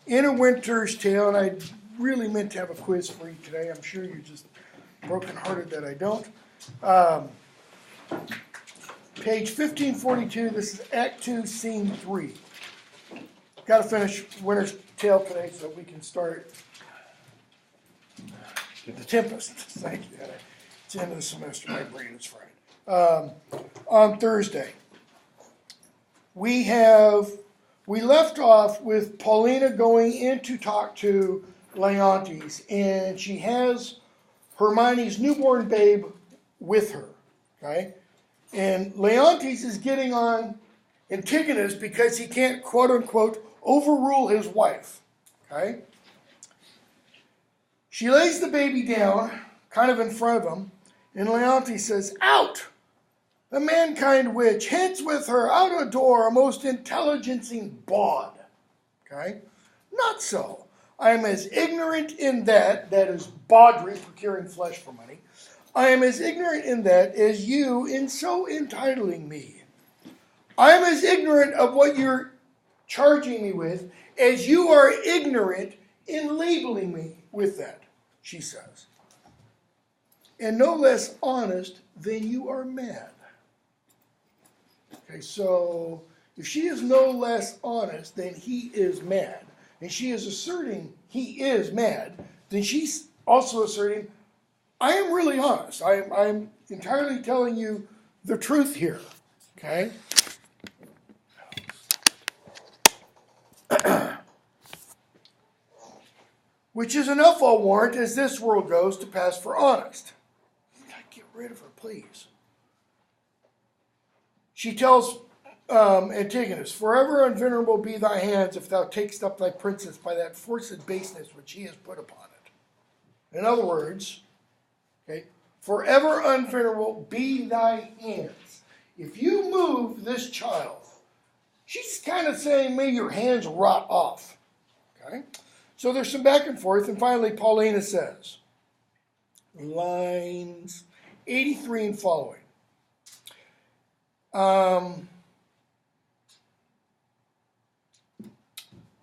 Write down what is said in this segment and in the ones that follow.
In a Winter's Tale, and I really meant to have a quiz for you today. I'm sure you're just brokenhearted that I don't. Page 1542, this is Act 2, Scene 3. Got to finish Winter's Tale today so we can start The Tempest. Thank you. It's the end of the semester. My brain is fried. On Thursday, we left off with Paulina going in to talk to Leontes, and she has Hermione's newborn babe with her, okay? And Leontes is getting on Antigonus because he can't, quote-unquote, overrule his wife, okay? She lays the baby down, kind of in front of him, and Leontes says, "Out! The mankind witch, hence with her, out a door, a most intelligencing bawd." Okay? Not so. I am as ignorant in that is bawdry, procuring flesh for money. I am as ignorant in that as you in so entitling me. I am as ignorant of what you're charging me with as you are ignorant in labeling me with that, she says. And no less honest than you are mad. Okay, so if she is no less honest than he is mad, and she is asserting he is mad, then she's also asserting, I am really honest. I'm entirely telling you the truth here. Okay? Which is enough, I'll warrant, as this world goes, to pass for honest. Get rid of her, please. She tells Antigonus, "Forever unvenerable be thy hands if thou takest up thy princess by that forced baseness which he has put upon it." In other words, okay, forever unvenerable be thy hands. If you move this child, she's kind of saying, may your hands rot off. Okay? So there's some back and forth, and finally Paulina says, lines 83 and following.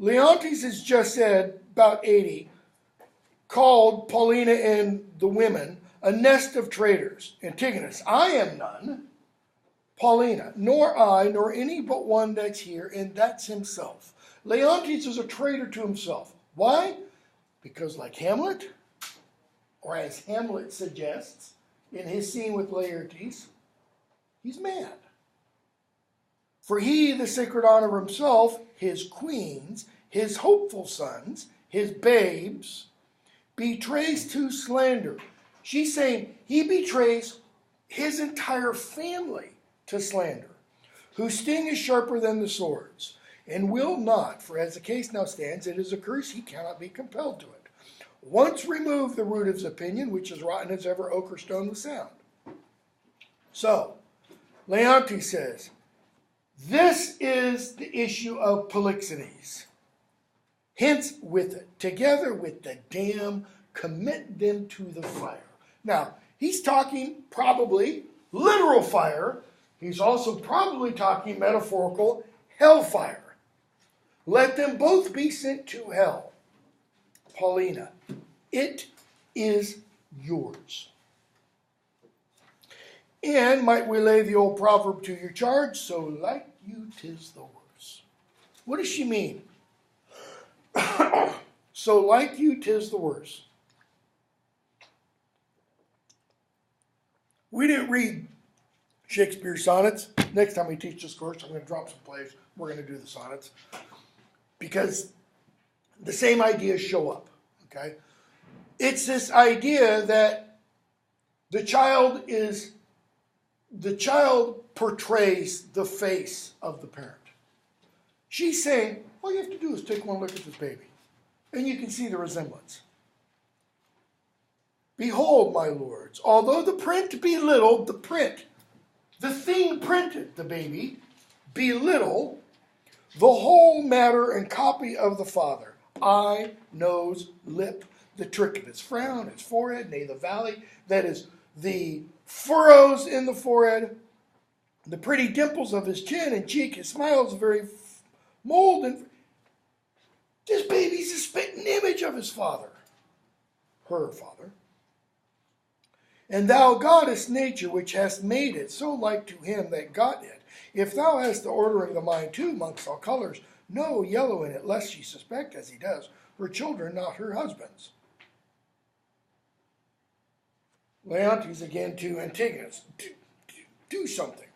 Leontes has just said, about 80, called Paulina and the women a nest of traitors. Antigonus, I am none. Paulina, nor I, nor any but one that's here, and that's himself. Leontes is a traitor to himself. Why? Because like Hamlet, or as Hamlet suggests in his scene with Laertes, he's mad. For he, the sacred honor himself, his queens, his hopeful sons, his babes, betrays to slander. She's saying he betrays his entire family to slander, whose sting is sharper than the swords, and will not, for as the case now stands, it is a curse he cannot be compelled to it. Once remove the root of his opinion, which is rotten as ever ochre stone with sound. So, Leontes says, this is the issue of Polixenes. Hence, with it, together with the dam, commit them to the fire. Now, he's talking probably literal fire. He's also probably talking metaphorical hellfire. Let them both be sent to hell. Paulina, it is yours. And might we lay the old proverb to your charge, so like you 'tis the worse. What does she mean? So like you 'tis the worse. We didn't read Shakespeare sonnets. Next time we teach this course, I'm going to drop some plays. We're going to do the sonnets. Because the same ideas show up. Okay? It's this idea that the child portrays the face of the parent. She's saying, all you have to do is take one look at this baby, and you can see the resemblance. Behold, my lords, although the print be little, the thing printed, the baby, be little, the whole matter and copy of the father, eye, nose, lip, the trick of his frown, his forehead, nay, the valley, that is, the furrows in the forehead, The pretty dimples of his chin and cheek, his smile is very mold, and this baby's a spitting image of his father, her father. And thou, goddess nature, which hast made it so like to him that got it, if thou hast the ordering of the mind too, amongst all colors, no yellow in it, lest she suspect, as he does, her children, not her husband's. Leontes again to Antigonus, do something.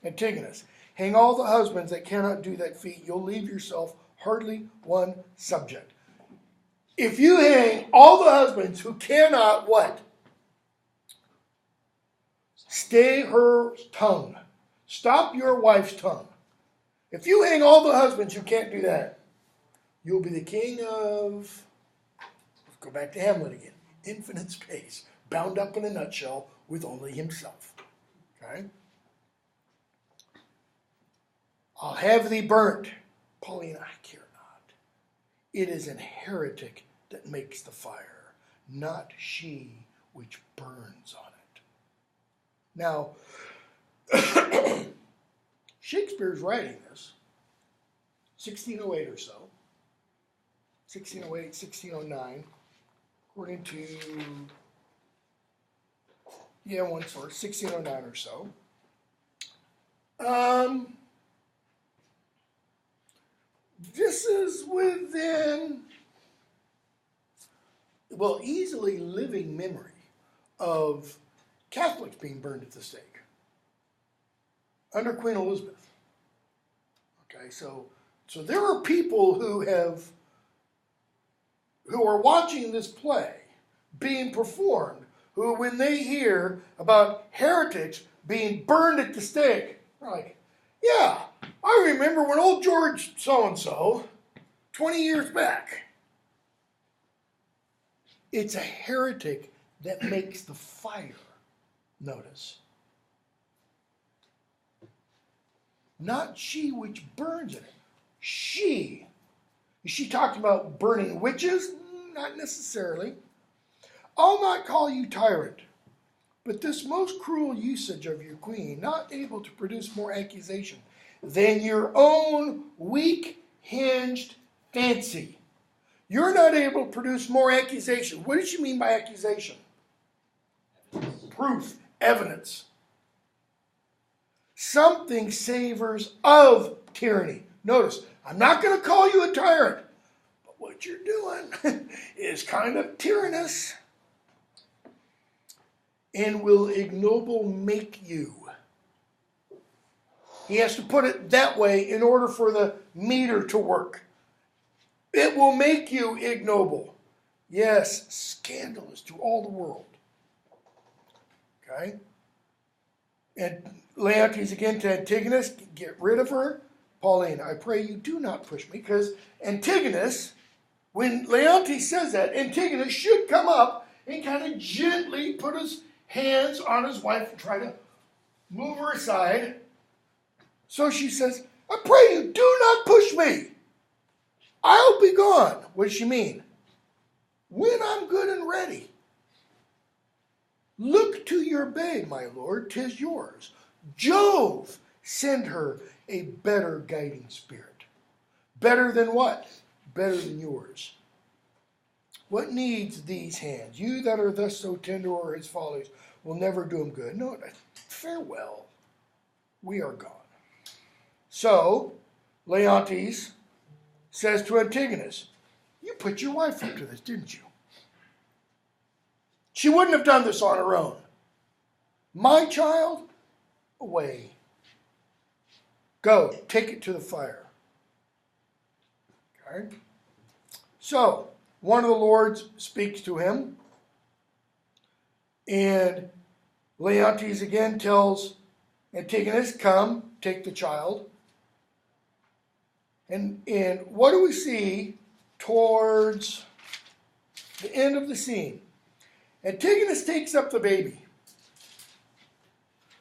Antigonus, hang all the husbands that cannot do that feat. You'll leave yourself hardly one subject. If you hang all the husbands who cannot what? Stay her tongue. Stop your wife's tongue. If you hang all the husbands who can't do that, you'll be the king of, let's go back to Hamlet again, infinite space, bound up in a nutshell with only himself. Okay? I'll have thee burnt. Paulina, I care not. It is an heretic that makes the fire, not she which burns on it. Now, Shakespeare's writing this, 1608 or so, 1608, 1609, according to, one source, 1609 or so. This is within, easily living memory of Catholics being burned at the stake under Queen Elizabeth. Okay, so there are people who are watching this play being performed, who, when they hear about heretics being burned at the stake, are like, yeah, I remember when old George so-and-so, 20 years back. It's a heretic that makes the fire, notice. Not she which burns in it. She. Is she talking about burning witches? Not necessarily. I'll not call you tyrant, but this most cruel usage of your queen, not able to produce more accusation than your own weak-hinged fancy. You're not able to produce more accusation. What does she mean by accusation? Proof, evidence. Something savors of tyranny. Notice, I'm not going to call you a tyrant, but what you're doing is kind of tyrannous and will ignoble make you. He has to put it that way in order for the meter to work. It will make you ignoble. Yes, scandalous to all the world. Okay? And Leontes again to Antigonus, get rid of her. Paulina, I pray you do not push me, because Antigonus, when Leontes says that, Antigonus should come up and kind of gently put his hands on his wife and try to move her aside. So she says, I pray you, do not push me. I'll be gone. What does she mean? When I'm good and ready. Look to your babe, my lord, 'tis yours. Jove, send her a better guiding spirit. Better than what? Better than yours. What needs these hands? You that are thus so tender o'er his follies will never do him good. No, farewell. We are gone. So, Leontes says to Antigonus, you put your wife up to this, didn't you? She wouldn't have done this on her own. My child, away. Go, take it to the fire. Okay? So, one of the lords speaks to him, and Leontes again tells Antigonus, come, take the child. And what do we see towards the end of the scene? Antigonus takes up the baby,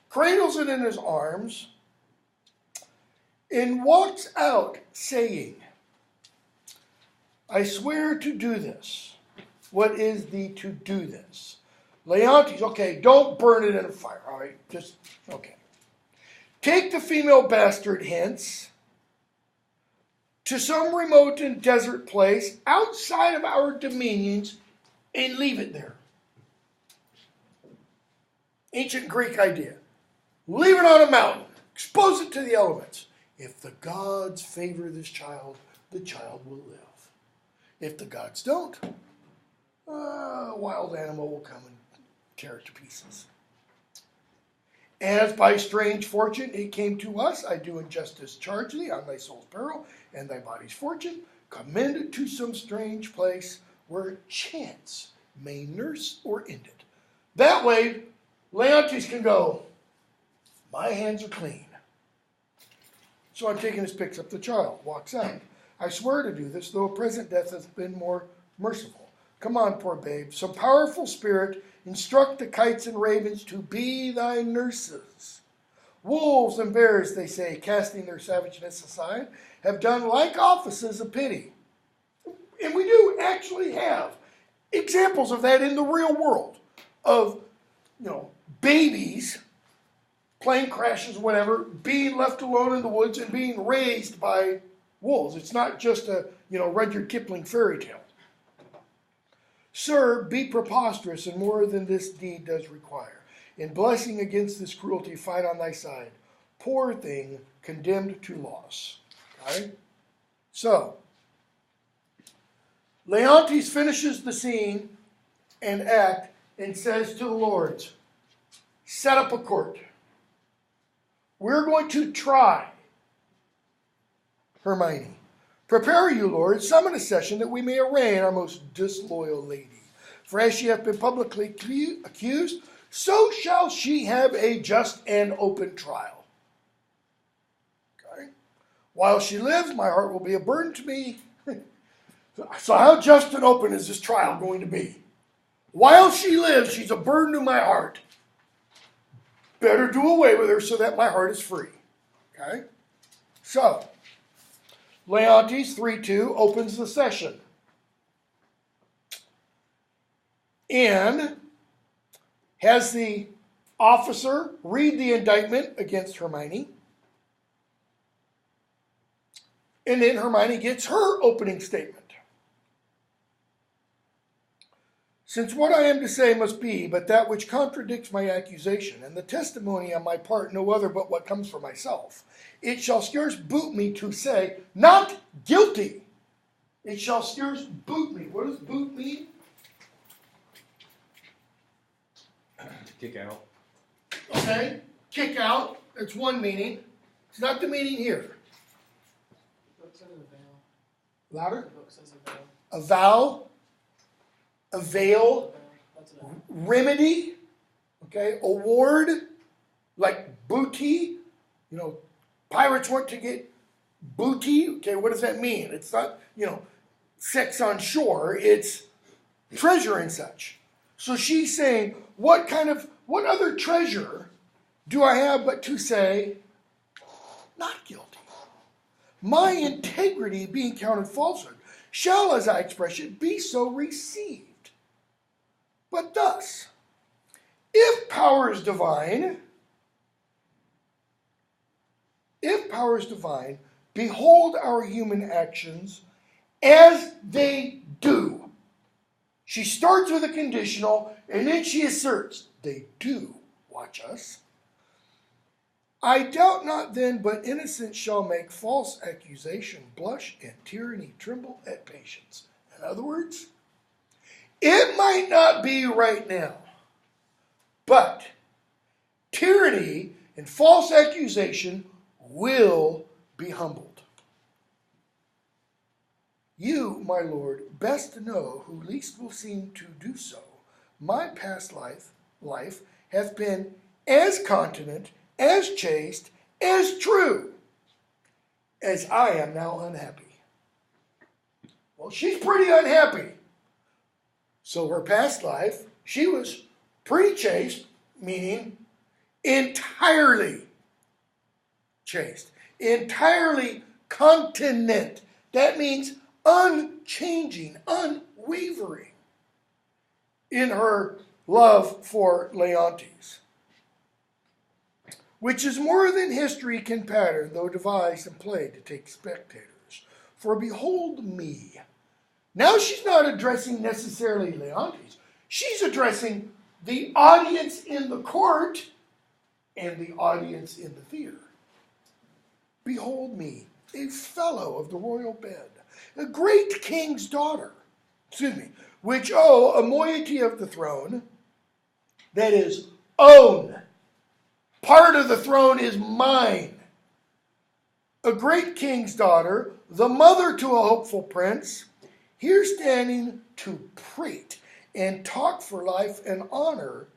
cradles it in his arms, and walks out saying, I swear to do this. What is the to do this? Leontes, okay, don't burn it in a fire, all right? Okay. take the female bastard hence to some remote and desert place outside of our dominions and leave it there. Ancient Greek idea. Leave it on a mountain. Expose it to the elements. If the gods favor this child, the child will live. If the gods don't, a wild animal will come and tear it to pieces. As by strange fortune it came to us, I do injustice charge thee on thy soul's peril and thy body's fortune. Commend it to some strange place where chance may nurse or end it. That way, Leontes can go, my hands are clean. So Antigonus picks up the child, walks out. I swear to do this, though a present death has been more merciful. Come on, poor babe. Some powerful spirit, instruct the kites and ravens to be thy nurses. Wolves and bears, they say, casting their savageness aside, have done like offices of pity. And we do actually have examples of that in the real world. Of, babies, plane crashes, whatever, being left alone in the woods and being raised by wolves. It's not just a, Rudyard Kipling fairy tale. Sir, be preposterous, and more than this deed does require. In blessing against this cruelty, fight on thy side. Poor thing, condemned to loss. Okay? So, Leontes finishes the scene and act and says to the lords, set up a court. We're going to try Hermione. Prepare you, Lord, summon a session that we may arraign our most disloyal lady. For as she hath been publicly accused, so shall she have a just and open trial. Okay? While she lives, my heart will be a burden to me. So how just and open is this trial going to be? While she lives, she's a burden to my heart. Better do away with her so that my heart is free. Okay? So, Leontes 3:2 opens the session. And has the officer read the indictment against Hermione. And then Hermione gets her opening statement. Since what I am to say must be but that which contradicts my accusation, and the testimony on my part no other but what comes from myself, it shall scarce boot me to say, not guilty. It shall scarce boot me. What does boot mean? Kick out. Okay, kick out. That's one meaning. It's not the meaning here. The book says a veil. Louder. The book says a veil. A vow. A veil. That's a Remedy. Okay, award. Like booty. Pirates want to get booty. Okay, what does that mean? It's not, sex on shore. It's treasure and such. So she's saying, what other treasure do I have but to say, not guilty? My integrity being counted falsehood shall, as I express it, be so received. But thus, if power is divine, behold our human actions as they do. She starts with a conditional, and then she asserts, they do watch us. I doubt not then, but innocence shall make false accusation blush, and tyranny tremble at patience. In other words, it might not be right now, but tyranny and false accusation will be humbled. You, my Lord, best know who least will seem to do so. My past life hath been as continent, as chaste, as true, as I am now unhappy. Well, she's pretty unhappy. So her past life, she was pretty chaste, meaning entirely chaste, entirely continent. That means unchanging, unwavering in her love for Leontes. which is more than history can pattern, though devised and played to take spectators. For behold me. Now she's not addressing necessarily Leontes. She's addressing the audience in the court and the audience in the theater. Behold me, a fellow of the royal bed, a great king's daughter, which owe a moiety of the throne, that is, own. Part of the throne is mine. A great king's daughter, the mother to a hopeful prince, here standing to prate and talk for life and honor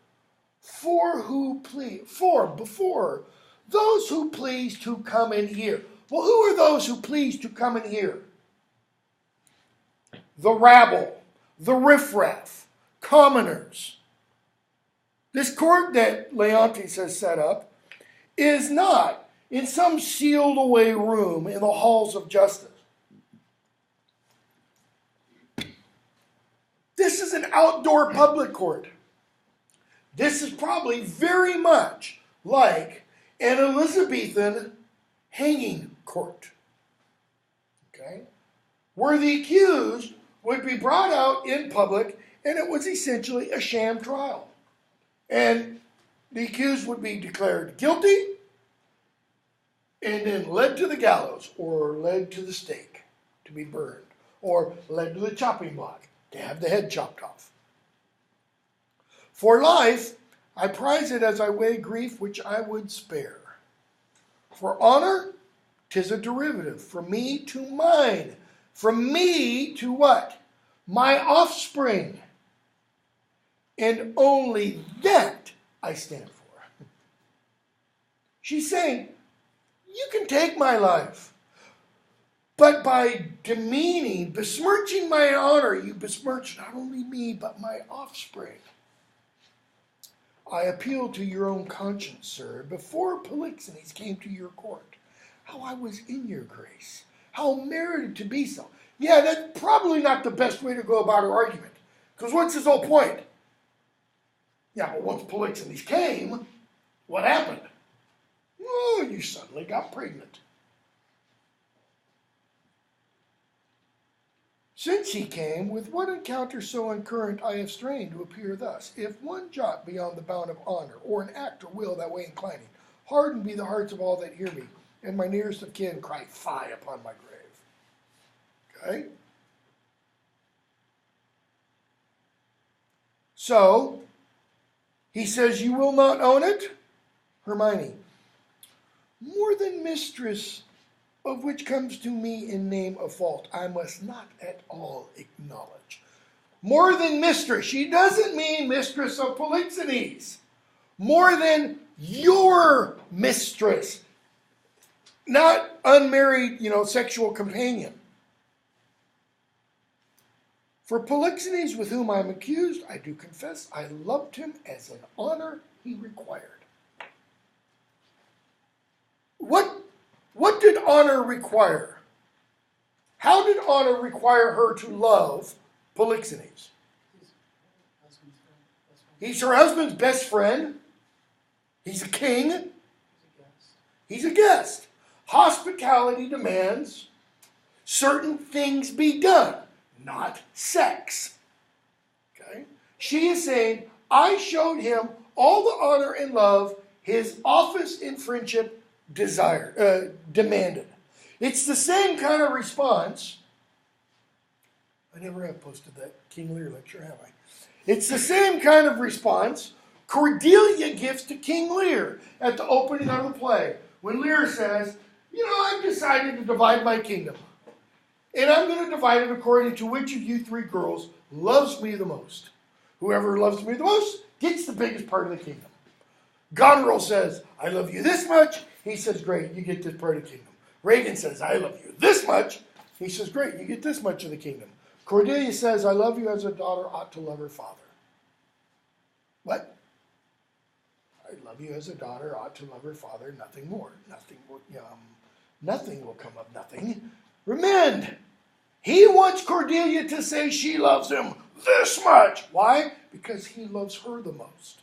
before those who please to come and hear. Well, who are those who please to come and hear? The rabble, the riffraff, commoners. This court that Leontes has set up is not in some sealed away room in the halls of justice. This is an outdoor public court. This is probably very much like an Elizabethan hanging court. Okay? Where the accused would be brought out in public, and it was essentially a sham trial. And the accused would be declared guilty and then led to the gallows or led to the stake to be burned or led to the chopping block to have the head chopped off. For life, I prize it as I weigh grief which I would spare. For honor, 'tis a derivative. From me to mine. From me to what? My offspring. And only that I stand for. She's saying, you can take my life, but by demeaning, besmirching my honor, you besmirch not only me, but my offspring. I appeal to your own conscience, sir, before Polixenes came to your court, how I was in your grace, how merited to be so. Yeah, that's probably not the best way to go about an argument, because what's his whole point? Yeah, but once Polixenes came, what happened? Oh, you suddenly got pregnant. Since he came, with what encounter so uncurrent I have strained to appear thus, if one jot beyond the bound of honor, or an act or will that way inclining, hardened be the hearts of all that hear me, and my nearest of kin cry fie upon my grave. Okay? So, he says, you will not own it? Hermione, more than mistress, of which comes to me in name of fault, I must not at all acknowledge. More than mistress. She doesn't mean mistress of Polixenes. More than your mistress. Not unmarried, sexual companion. For Polixenes, with whom I am accused, I do confess, I loved him as an honor he required. What did honor require? How did honor require her to love Polixenes? He's her husband's best friend. He's a king. He's a guest. Hospitality demands certain things be done, not sex. Okay? She is saying, I showed him all the honor and love his office in friendship demanded. It's the same kind of response. I never have posted that King Lear lecture, have I? It's the same kind of response Cordelia gives to King Lear at the opening of the play. When Lear says, I've decided to divide my kingdom. And I'm going to divide it according to which of you three girls loves me the most. Whoever loves me the most gets the biggest part of the kingdom. Goneril says, I love you this much. He says, great, you get this part of the kingdom. Regan says, I love you this much. He says, great, you get this much of the kingdom. Cordelia says, I love you as a daughter ought to love her father. What? I love you as a daughter ought to love her father, nothing more. Nothing will come of nothing. Remend. He wants Cordelia to say she loves him this much. Why? Because he loves her the most,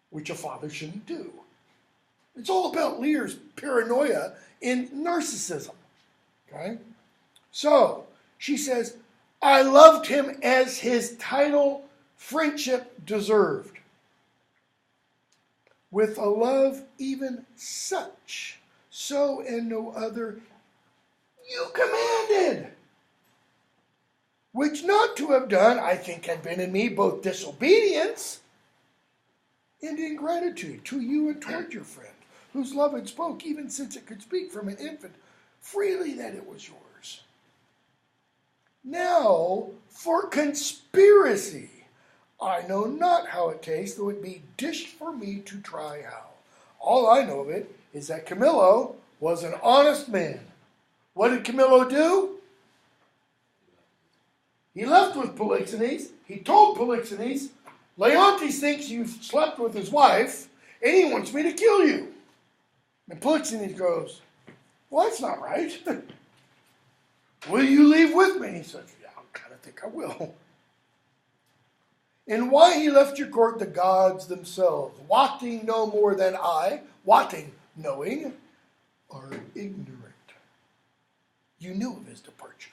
which a father shouldn't do. It's all about Lear's paranoia and narcissism. Okay? So, she says, I loved him as his title friendship deserved. With a love even such, so and no other, you commanded. Which not to have done, I think, had been in me both disobedience and ingratitude to you and toward your friend, whose love had spoke, even since it could speak from an infant, freely that it was yours. Now, for conspiracy, I know not how it tastes, though it be dished for me to try how. All I know of it is that Camillo was an honest man. What did Camillo do? He left with Polixenes. He told Polixenes, Leontes thinks you've slept with his wife, and he wants me to kill you. And Polixenes goes, well, that's not right. Will you leave with me? And he says, yeah, I kind of think I will. And why he left your court, the gods themselves, wotting no more than I, wotting, knowing, are ignorant. You knew of his departure,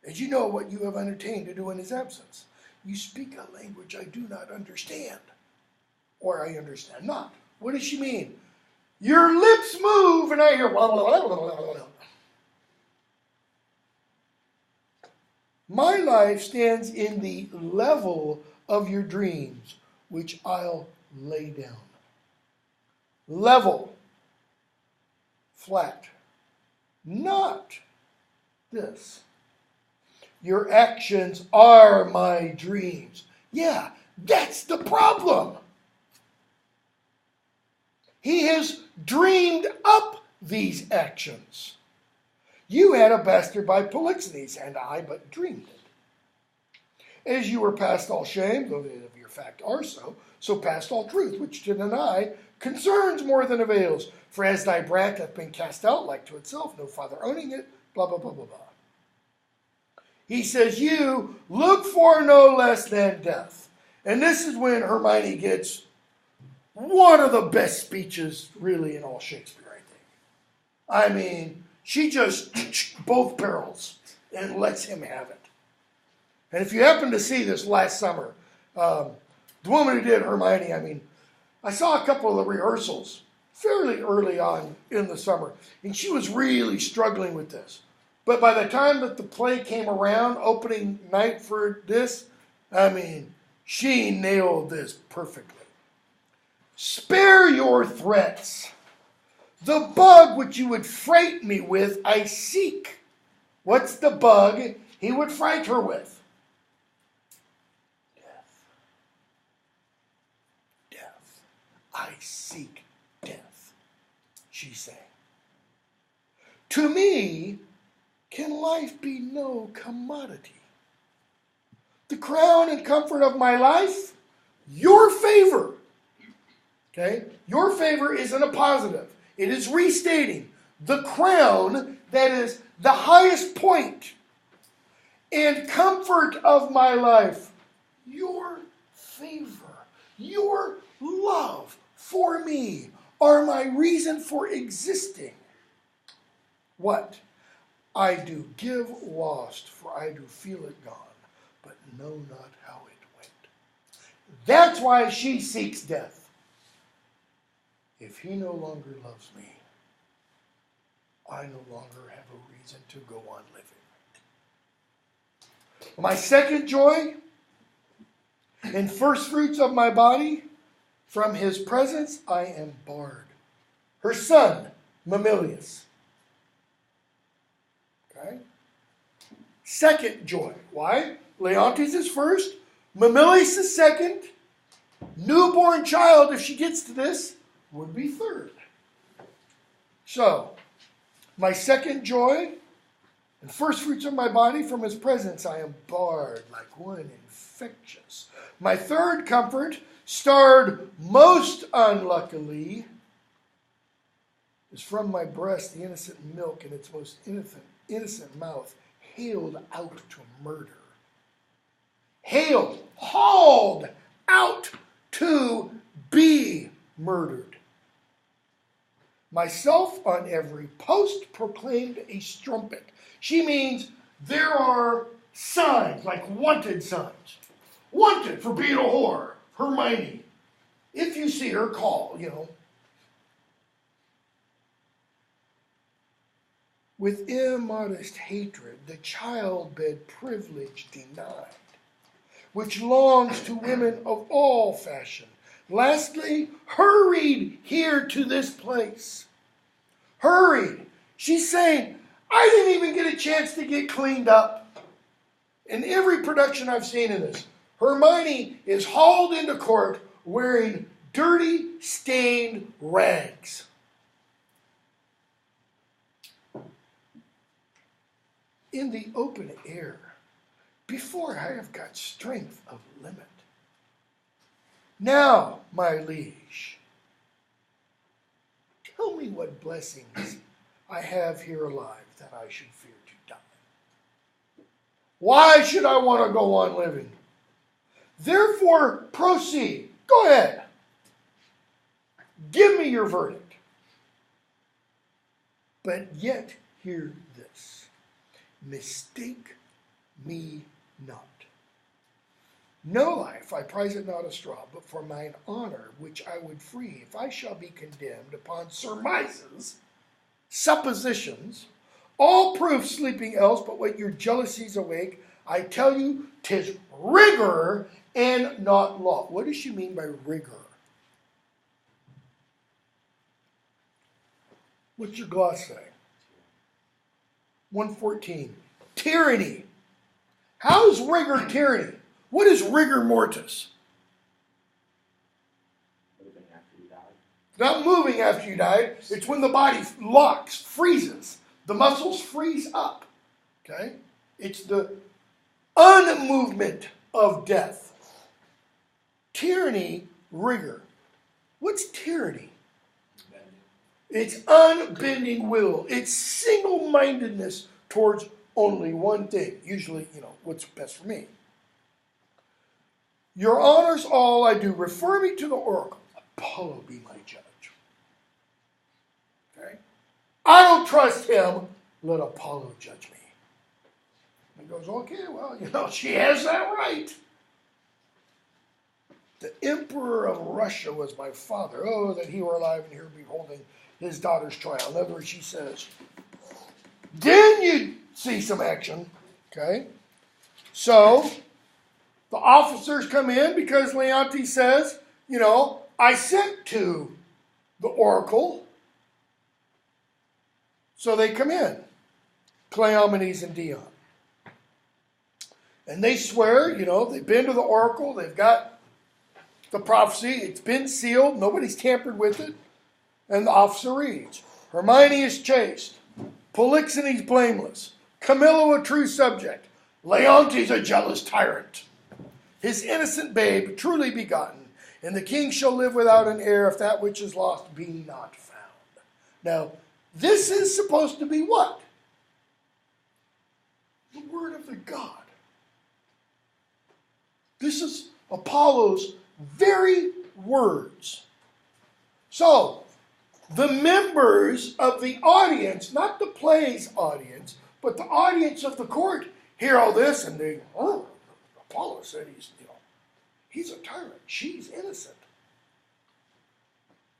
as you know what you have entertained to do in his absence. You speak a language I do not understand, or I understand not. What does she mean? Your lips move, and I hear blah, blah, blah, blah, blah, blah. My life stands in the level of your dreams, which I'll lay down. Level, flat, not this. Your actions are my dreams. Yeah, that's the problem. He has dreamed up these actions. You had a bastard by Polixenes, and I but dreamed it. As you were past all shame, though they of your fact are so, so past all truth, which to deny concerns more than avails. For as thy brat hath been cast out like to itself, no father owning it, blah, blah, blah, blah, blah. He says, you look for no less than death. And this is when Hermione gets one of the best speeches really in all Shakespeare, I think. I mean, she just both barrels and lets him have it. And if you happen to see this last summer, the woman who did Hermione, I mean, I saw a couple of the rehearsals fairly early on in the summer, and she was really struggling with this. But by the time that the play came around, opening night for this, I mean, she nailed this perfectly. Spare your threats. The bug which you would fright me with, I seek. What's the bug he would fright her with? Death. Death. I seek death, she sang. To me, can life be no commodity? The crown and comfort of my life, your favor. Okay? Your favor isn't a positive. It is restating the crown that is the highest point and comfort of my life. Your favor, your love for me are my reason for existing. What? I do give lost, for I do feel it gone, but know not how it went. That's why she seeks death. If he no longer loves me, I no longer have a reason to go on living. My second joy, in first fruits of my body, from his presence I am barred. Her son, Mamilius. Okay? Second joy. Why? Leontes is first, Mamilius is second, newborn child, if she gets to this, would be third. So, my second joy, and first fruits of my body, from his presence I am barred like one infectious. My third comfort, starred most unluckily, is from my breast the innocent milk in its most innocent mouth, haled out to murder. Haled, hauled out to be murdered. Myself on every post proclaimed a strumpet. She means there are signs, like wanted signs. Wanted for being a whore, Hermione. If you see her, call, With immodest hatred, the childbed privilege denied, which longs to women of all fashion. Lastly, hurried here to this place. Hurried. She's saying, I didn't even get a chance to get cleaned up. In every production I've seen of this, Hermione is hauled into court wearing dirty, stained rags. In the open air, before I have got strength of limit. Now, my liege, tell me what blessings I have here alive that I should fear to die. Why should I want to go on living? Therefore, proceed. Go ahead. Give me your verdict. But yet hear this. Mistake me not. No life I prize it not a straw, but for mine honor, which I would free, if I shall be condemned upon surmises, suppositions, all proof sleeping else, but what your jealousies awake, I tell you, 'tis rigor and not law. What does she mean by rigor? What's your gloss say? 114. Tyranny. How is rigor tyranny? What is rigor mortis? Moving after you die. Not moving after you die. It's when the body locks, freezes. The muscles freeze up. Okay? It's the unmovement of death. Tyranny, rigor. What's tyranny? It's unbending will. It's single-mindedness towards only one thing. Usually, what's best for me. Your honors all I do. Refer me to the oracle. Apollo be my judge. Okay? I don't trust him. Let Apollo judge me. And he goes, okay, well, she has that right. The emperor of Russia was my father. Oh, that he were alive and here beholding his daughter's trial. In other words, she says, then you see some action. Okay? So, the officers come in because Leontes says, I sent to the oracle. So they come in. Cleomenes and Dion. And they swear, they've been to the oracle. They've got the prophecy. It's been sealed. Nobody's tampered with it. And the officer reads, Hermione is chaste. Polixenes blameless. Camillo a true subject. Leontes a jealous tyrant. His innocent babe truly begotten. And the king shall live without an heir if that which is lost be not found. Now, this is supposed to be what? The word of the God. This is Apollo's very words. So, the members of the audience, not the play's audience, but the audience of the court, hear all this and they, Apollo said he's a tyrant. She's innocent.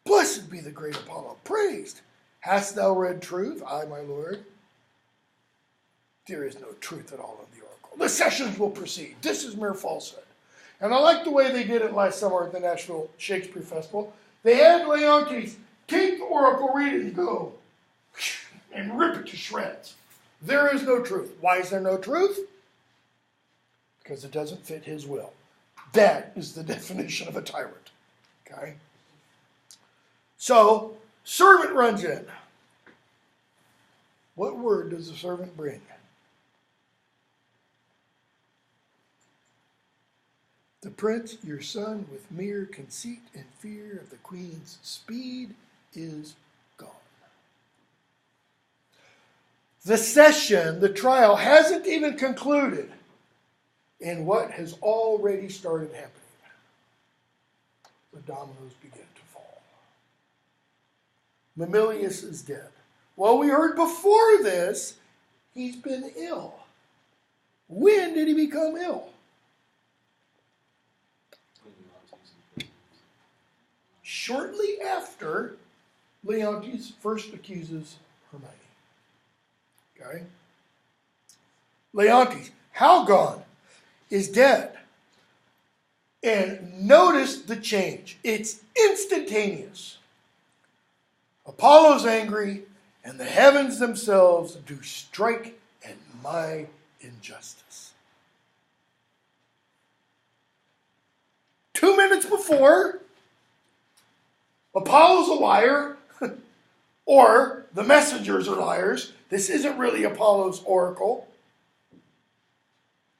Blessed be the great Apollo. Praised. Hast thou read truth? Aye, my lord. There is no truth at all in the oracle. The sessions will proceed. This is mere falsehood. And I like the way they did it last summer at the Nashville Shakespeare Festival. They had Leontes take the oracle, read it, and go and rip it to shreds. There is no truth. Why is there no truth? Because it doesn't fit his will. That is the definition of a tyrant. Okay? So, servant runs in. What word does the servant bring? The prince, your son, with mere conceit and fear of the queen's speed, is gone. The session, the trial, hasn't even concluded in what has already started happening. The dominoes begin to fall. Mamilius is dead. Well, we heard before this, he's been ill. When did he become ill? Shortly after Leontes first accuses Hermione. Okay? Leontes, Halgon, is dead. And notice the change. It's instantaneous. Apollo's angry, and the heavens themselves do strike at my injustice. 2 minutes before, Apollo's a liar, or the messengers are liars. This isn't really Apollo's oracle.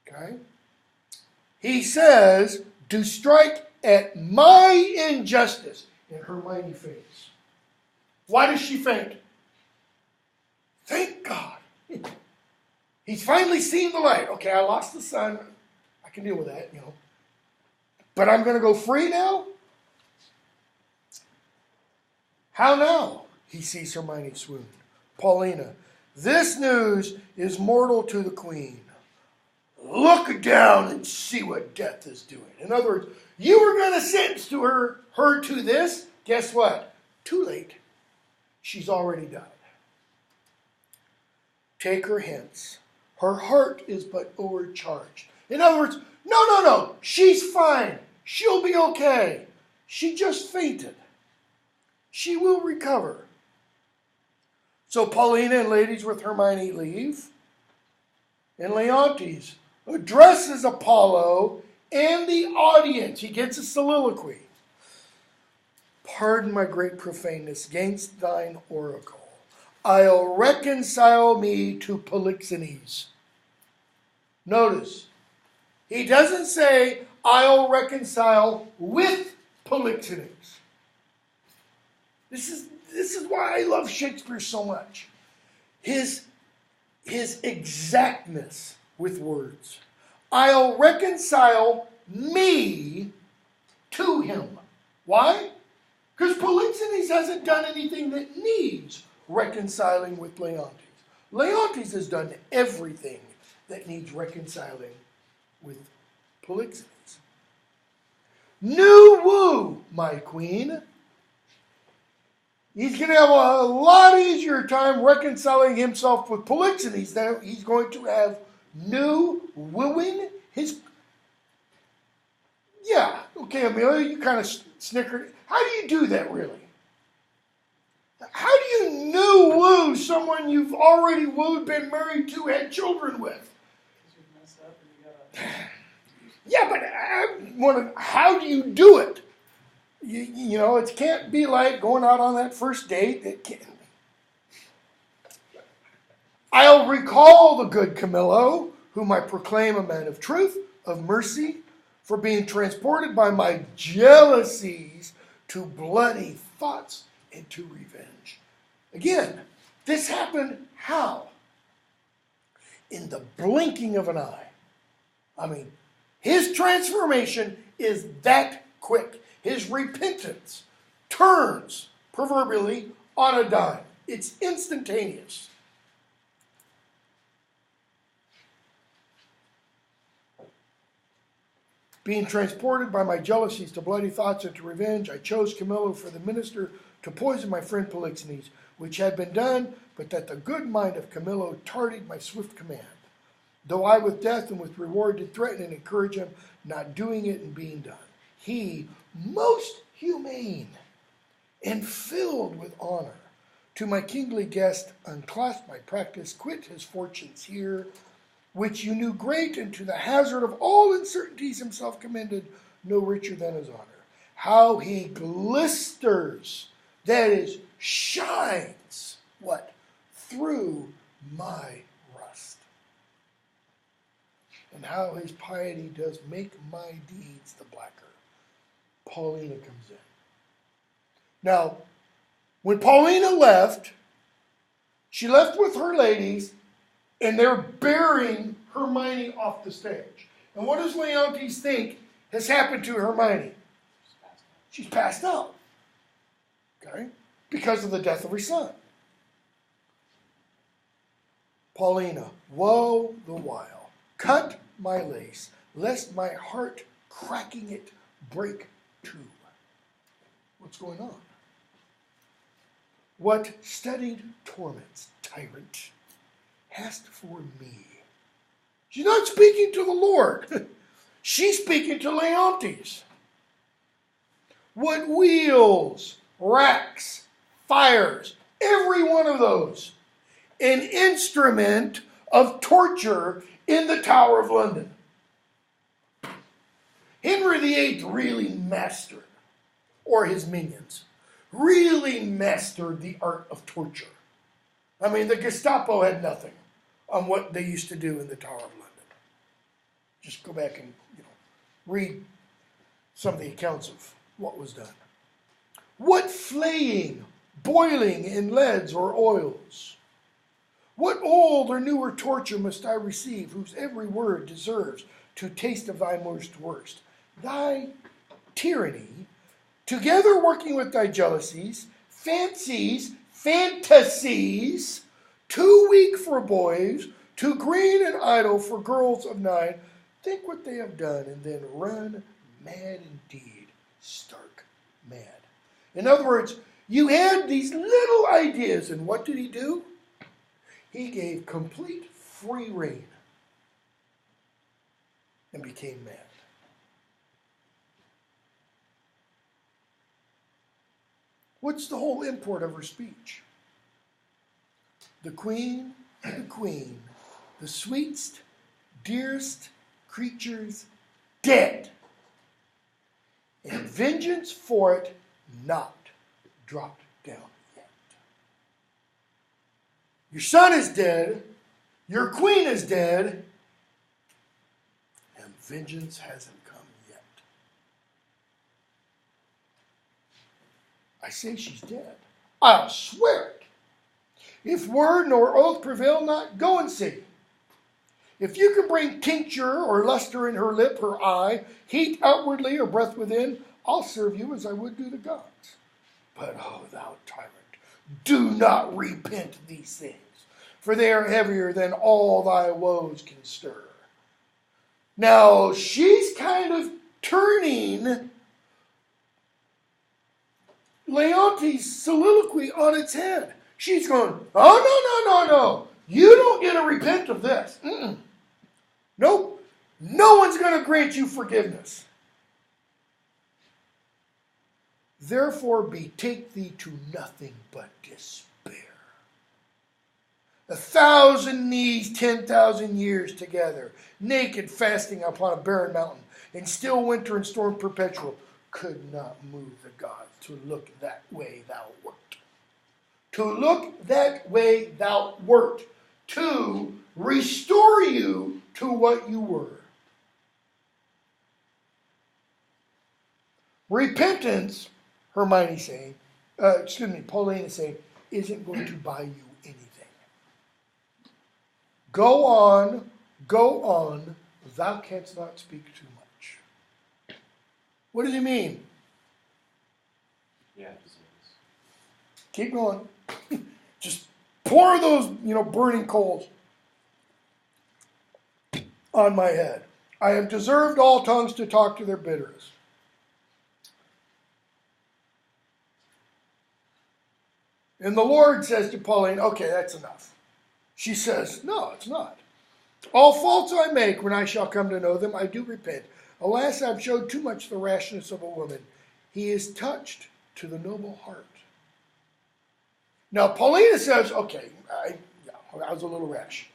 Okay? He says, do strike at my injustice. And Hermione faints. Why does she faint? Thank God. He's finally seen the light. Okay, I lost the sun. I can deal with that, But I'm going to go free now? How now? He sees Hermione swoon. Paulina, this news is mortal to the queen. Look down and see what death is doing. In other words, you were going to sentence her to this. Guess what? Too late. She's already died. Take her hence. Her heart is but overcharged. In other words, no. She's fine. She'll be okay. She just fainted. She will recover. So Paulina and ladies with Hermione leave. And Leontes addresses Apollo and the audience. He gets a soliloquy. Pardon my great profaneness against thine oracle. I'll reconcile me to Polixenes. Notice, he doesn't say, I'll reconcile with Polixenes. This is why I love Shakespeare so much. His exactness with words. I'll reconcile me to him. Why? Because Polixenes hasn't done anything that needs reconciling with Leontes. Leontes has done everything that needs reconciling with Polixenes. New woo, my queen. He's going to have a lot easier time reconciling himself with Polixenes than he's going to have new wooing Yeah, okay, Amelia, you kind of snickered. How do you do that, really? How do you new woo someone you've already wooed, been married to, had children with? Because you've messed up and you gotta... Yeah, but I want to. How do you do it? You know, it can't be like going out on that first date. It can't. I'll recall the good Camillo, whom I proclaim a man of truth, of mercy, for being transported by my jealousies to bloody thoughts and to revenge. Again, this happened how? In the blinking of an eye. I mean, his transformation is that quick. His repentance turns, proverbially, on a dime. It's instantaneous. Being transported by my jealousies to bloody thoughts and to revenge, I chose Camillo for the minister to poison my friend Polixenes, which had been done, but that the good mind of Camillo tardied my swift command. Though I with death and with reward did threaten and encourage him, not doing it and being done. He, most humane and filled with honor, to my kingly guest unclasped my practice, quit his fortunes here, which you knew great, and to the hazard of all uncertainties himself commended, no richer than his honor. How he glisters, that is, shines, what? Through my rust. And how his piety does make my deeds the blacker. Paulina comes in. Now, when Paulina left, she left with her ladies, and they're bearing Hermione off the stage. And what does Leontes think has happened to Hermione? She's passed out. Okay? because of the death of her son. Paulina, woe the while, cut my lace, lest my heart cracking it break too. What's going on? What studied torments, tyrant, hast for me? She's not speaking to the Lord. She's speaking to Leontes. What wheels, racks, fires, every one of those, an instrument of torture in the Tower of London. Henry VIII really mastered, or his minions, really mastered the art of torture. I mean, the Gestapo had nothing on what they used to do in the Tower of London. Just go back and read some of the accounts of what was done. What flaying, boiling in leads or oils? What old or newer torture must I receive, whose every word deserves to taste of thy most worst? Thy tyranny, together working with thy jealousies, fancies, fantasies, too weak for boys, too green and idle for girls of 9, think what they have done, and then run mad indeed, stark mad. In other words, you had these little ideas, and what did he do? He gave complete free rein and became mad. What's the whole import of her speech? The queen, the sweetest, dearest creatures dead, and vengeance for it not dropped down yet. Your son is dead, your queen is dead, and vengeance hasn't come yet. I say she's dead. I'll swear it. If word nor oath prevail not, go and see. If you can bring tincture or luster in her lip, her eye, heat outwardly or breath within, I'll serve you as I would do the gods. But, oh, thou tyrant, do not repent these things, for they are heavier than all thy woes can stir. Now, she's kind of turning Leontes' soliloquy on its head. She's going, oh, no. You don't get to repent of this. Nope. No one's going to grant you forgiveness. Therefore betake thee to nothing but despair. 1,000 knees, 10,000 years together, naked fasting upon a barren mountain, in still winter and storm perpetual, could not move the gods to look that way thou wert. To look that way thou wert. To restore you to what you were. Repentance, Paulina saying, isn't going to buy you anything. Go on, thou canst not speak too much. What does he mean? Yeah, Keep going. Just pour those, burning coals on my head. I have deserved all tongues to talk to their bitterest. And the Lord says to Pauline, okay, that's enough. She says, no, it's not. All faults I make, when I shall come to know them, I do repent. Alas, I've showed too much the rashness of a woman. He is touched to the noble heart. Now, Paulina says, okay, I was a little rash.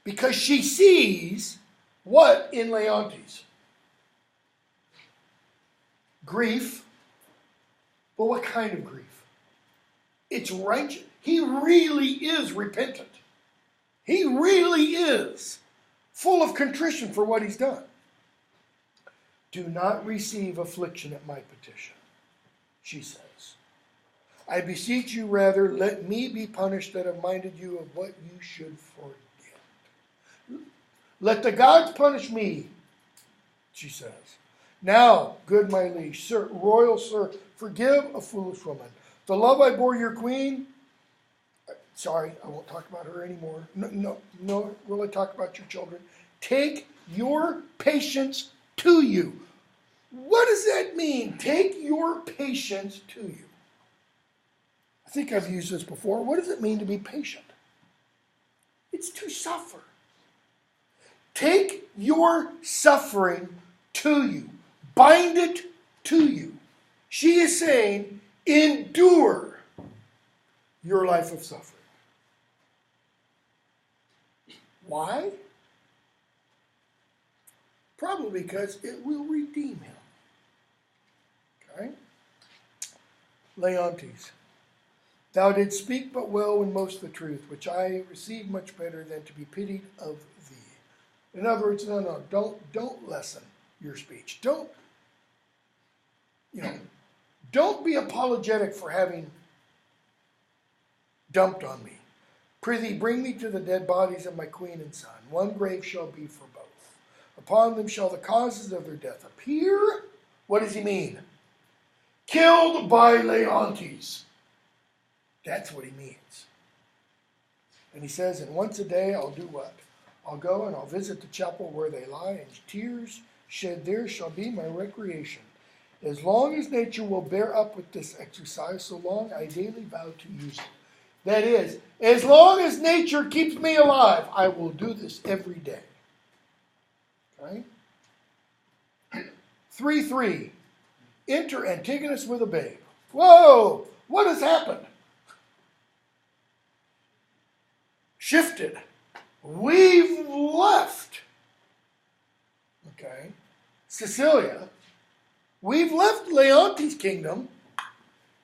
Because she sees what in Leontes? Grief. But what kind of grief? It's righteous. He really is repentant. He really is full of contrition for what he's done. Do not receive affliction at my petition, she says. I beseech you rather, let me be punished that have minded you of what you should forget. Let the gods punish me, she says. Now, good my liege, sir, royal sir, forgive a foolish woman. The love I bore your queen, sorry, I won't talk about her anymore. No, will I talk about your children? Take your patience to you. What does that mean? Take your patience to you. I think I've used this before. What does it mean to be patient? It's to suffer. Take your suffering to you. Bind it to you. She is saying, endure your life of suffering. Why? Probably because it will redeem him. Okay? Leontes. Thou didst speak but well and most the truth, which I received much better than to be pitied of thee. In other words, no, don't lessen your speech. Don't be apologetic for having dumped on me. Prithee, bring me to the dead bodies of my queen and son. One grave shall be for both. Upon them shall the causes of their death appear. What does he mean? Killed by Leontes. That's what he means. And he says, and once a day I'll do what? I'll go and I'll visit the chapel where they lie, and tears shed there shall be my recreation. As long as nature will bear up with this exercise, so long I daily vow to use it. That is, as long as nature keeps me alive, I will do this every day. Okay? 3:3. Enter Antigonus with a babe. Whoa! What has happened? Shifted. We've left. Okay? Cecilia. We've left Leontes' kingdom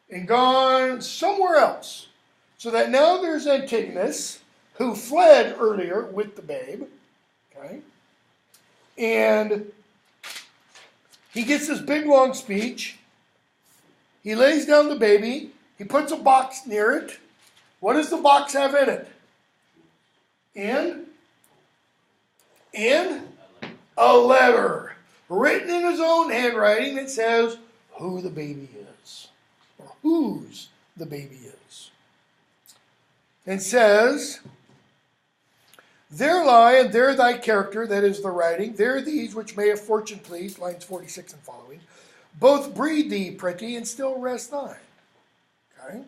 and gone somewhere else. So that now there's Antigonus, who fled earlier with the babe. Okay? And he gets this big long speech. He lays down the baby. He puts a box near it. What does the box have in it? A letter written in his own handwriting that says who the baby is, or whose the baby is. And says, there lie, and there thy character, that is the writing, there these which may have fortune please, lines 46 and following, both breed thee pretty, and still rest thine. Okay?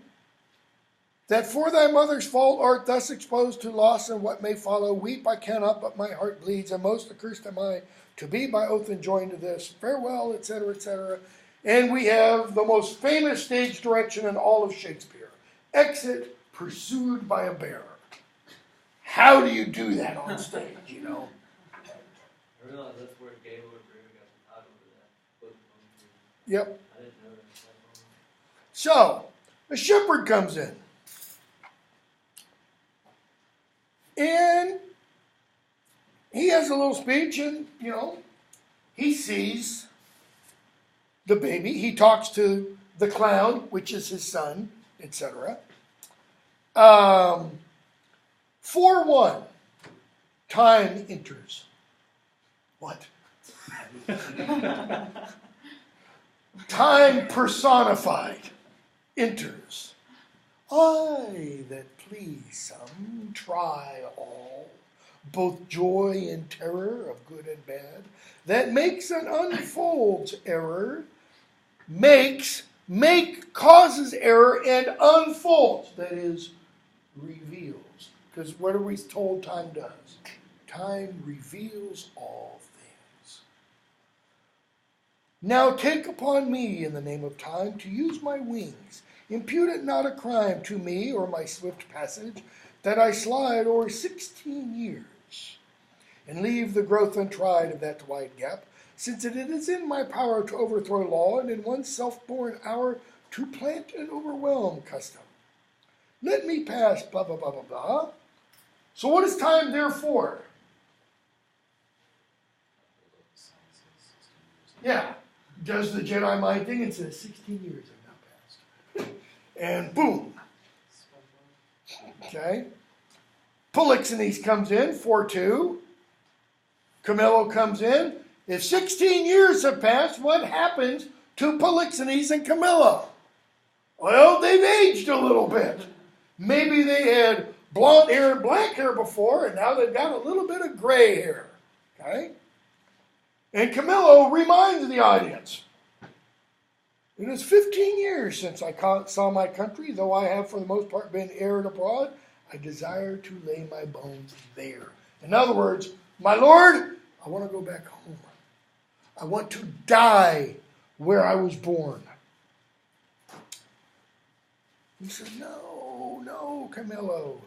That for thy mother's fault art thus exposed to loss and what may follow, weep I cannot, but my heart bleeds, and most accursed am I to be by oath enjoined to this. Farewell, etc., etc. And we have the most famous stage direction in all of Shakespeare. Exit pursued by a bear. How do you do that on stage, you know? I realize that's where Gable and Greer got the title for that book. Yep. I didn't know that. So, a shepherd comes in. And he has a little speech and, he sees the baby. He talks to the clown, which is his son, etc. 4:1, time enters. What? Time personified enters. I that please some try all, both joy and terror of good and bad, that makes and unfolds error, causes error and unfolds, that is, reveals. Because what are we told time does? Time reveals all things. Now take upon me, in the name of time, to use my wings. Impute it not a crime to me or my swift passage, that I slide o'er 16 years, and leave the growth untried of that wide gap, since it is in my power to overthrow law, and in one self-born hour to plant and overwhelm custom. Let me pass, blah, blah, blah, blah, blah. So what is time there for? Yeah. Does the Jedi mind thing and says 16 years have now passed. And boom. Okay. Polixenes comes in, 4:2. Camillo comes in. If 16 years have passed, what happens to Polixenes and Camillo? Well, they've aged a little bit. Maybe they had blonde hair and black hair before, and now they've got a little bit of gray hair. Okay? And Camillo reminds the audience, it is 15 years since I saw my country, though I have for the most part been aired abroad. I desire to lay my bones there. In other words, my Lord, I want to go back home. I want to die where I was born. He said, no, Camillo.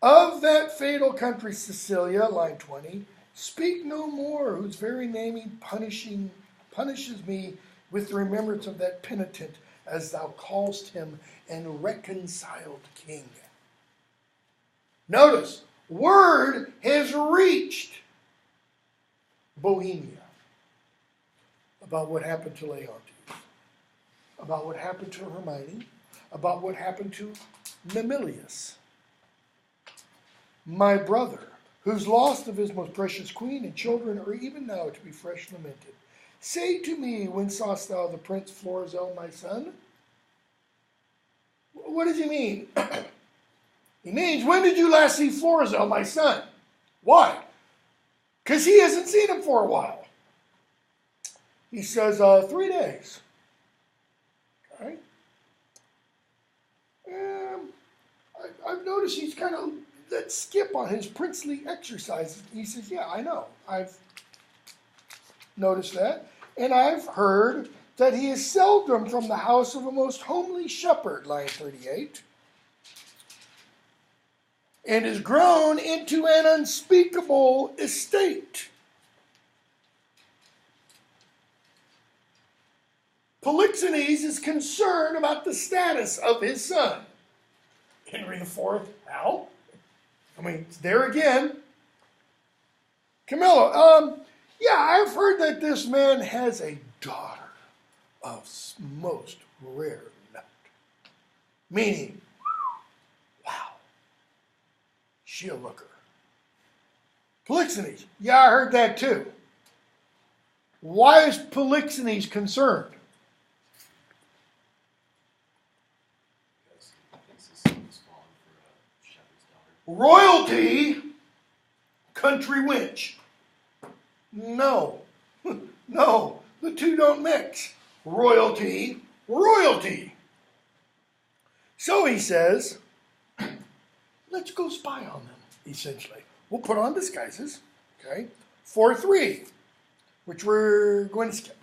Of that fatal country, Sicilia, line 20, speak no more, whose very naming punishes me with the remembrance of that penitent, as thou callest him, and reconciled king. Notice, word has reached Bohemia about what happened to Leontes, about what happened to Hermione, about what happened to Mamilius. My brother, whose loss of his most precious queen and children are even now to be fresh lamented. Say to me, when sawest thou the Prince Florizel, my son? What does he mean? He means, when did you last see Florizel, my son? Why? Because he hasn't seen him for a while. He says, 3 days. Okay. I've noticed he's kind of let skip on his princely exercises. He says, yeah, I know. I've noticed that. And I've heard that he is seldom from the house of a most homely shepherd, line 38, and is grown into an unspeakable estate. Polixenes is concerned about the status of his son. Henry IV, how? I mean, there again. Camillo, yeah, I've heard that this man has a daughter of most rare note. Meaning, wow, she a looker. Polixenes, yeah, I heard that too. Why is Polixenes concerned? Because he thinks his son was fallen for a shepherd's daughter. Royalty, country wench. No, no, the two don't mix. Royalty, royalty. So he says, let's go spy on them, essentially. We'll put on disguises, okay? 4-3, which we're going to skip.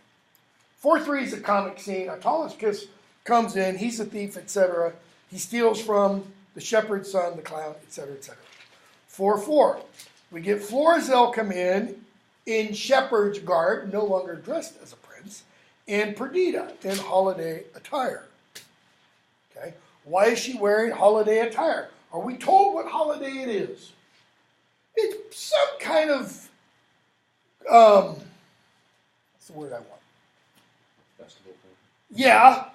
4-3 is a comic scene. Autolycus comes in, he's a thief, etc. He steals from the shepherd's son, the clown, etc., etc. 4-4, we get Florizel come in shepherd's garb, no longer dressed as a prince, and Perdita in holiday attire. Okay, why is she wearing holiday attire? Are we told what holiday it is? It's some kind of, what's the word I want? Festival thing. Yeah,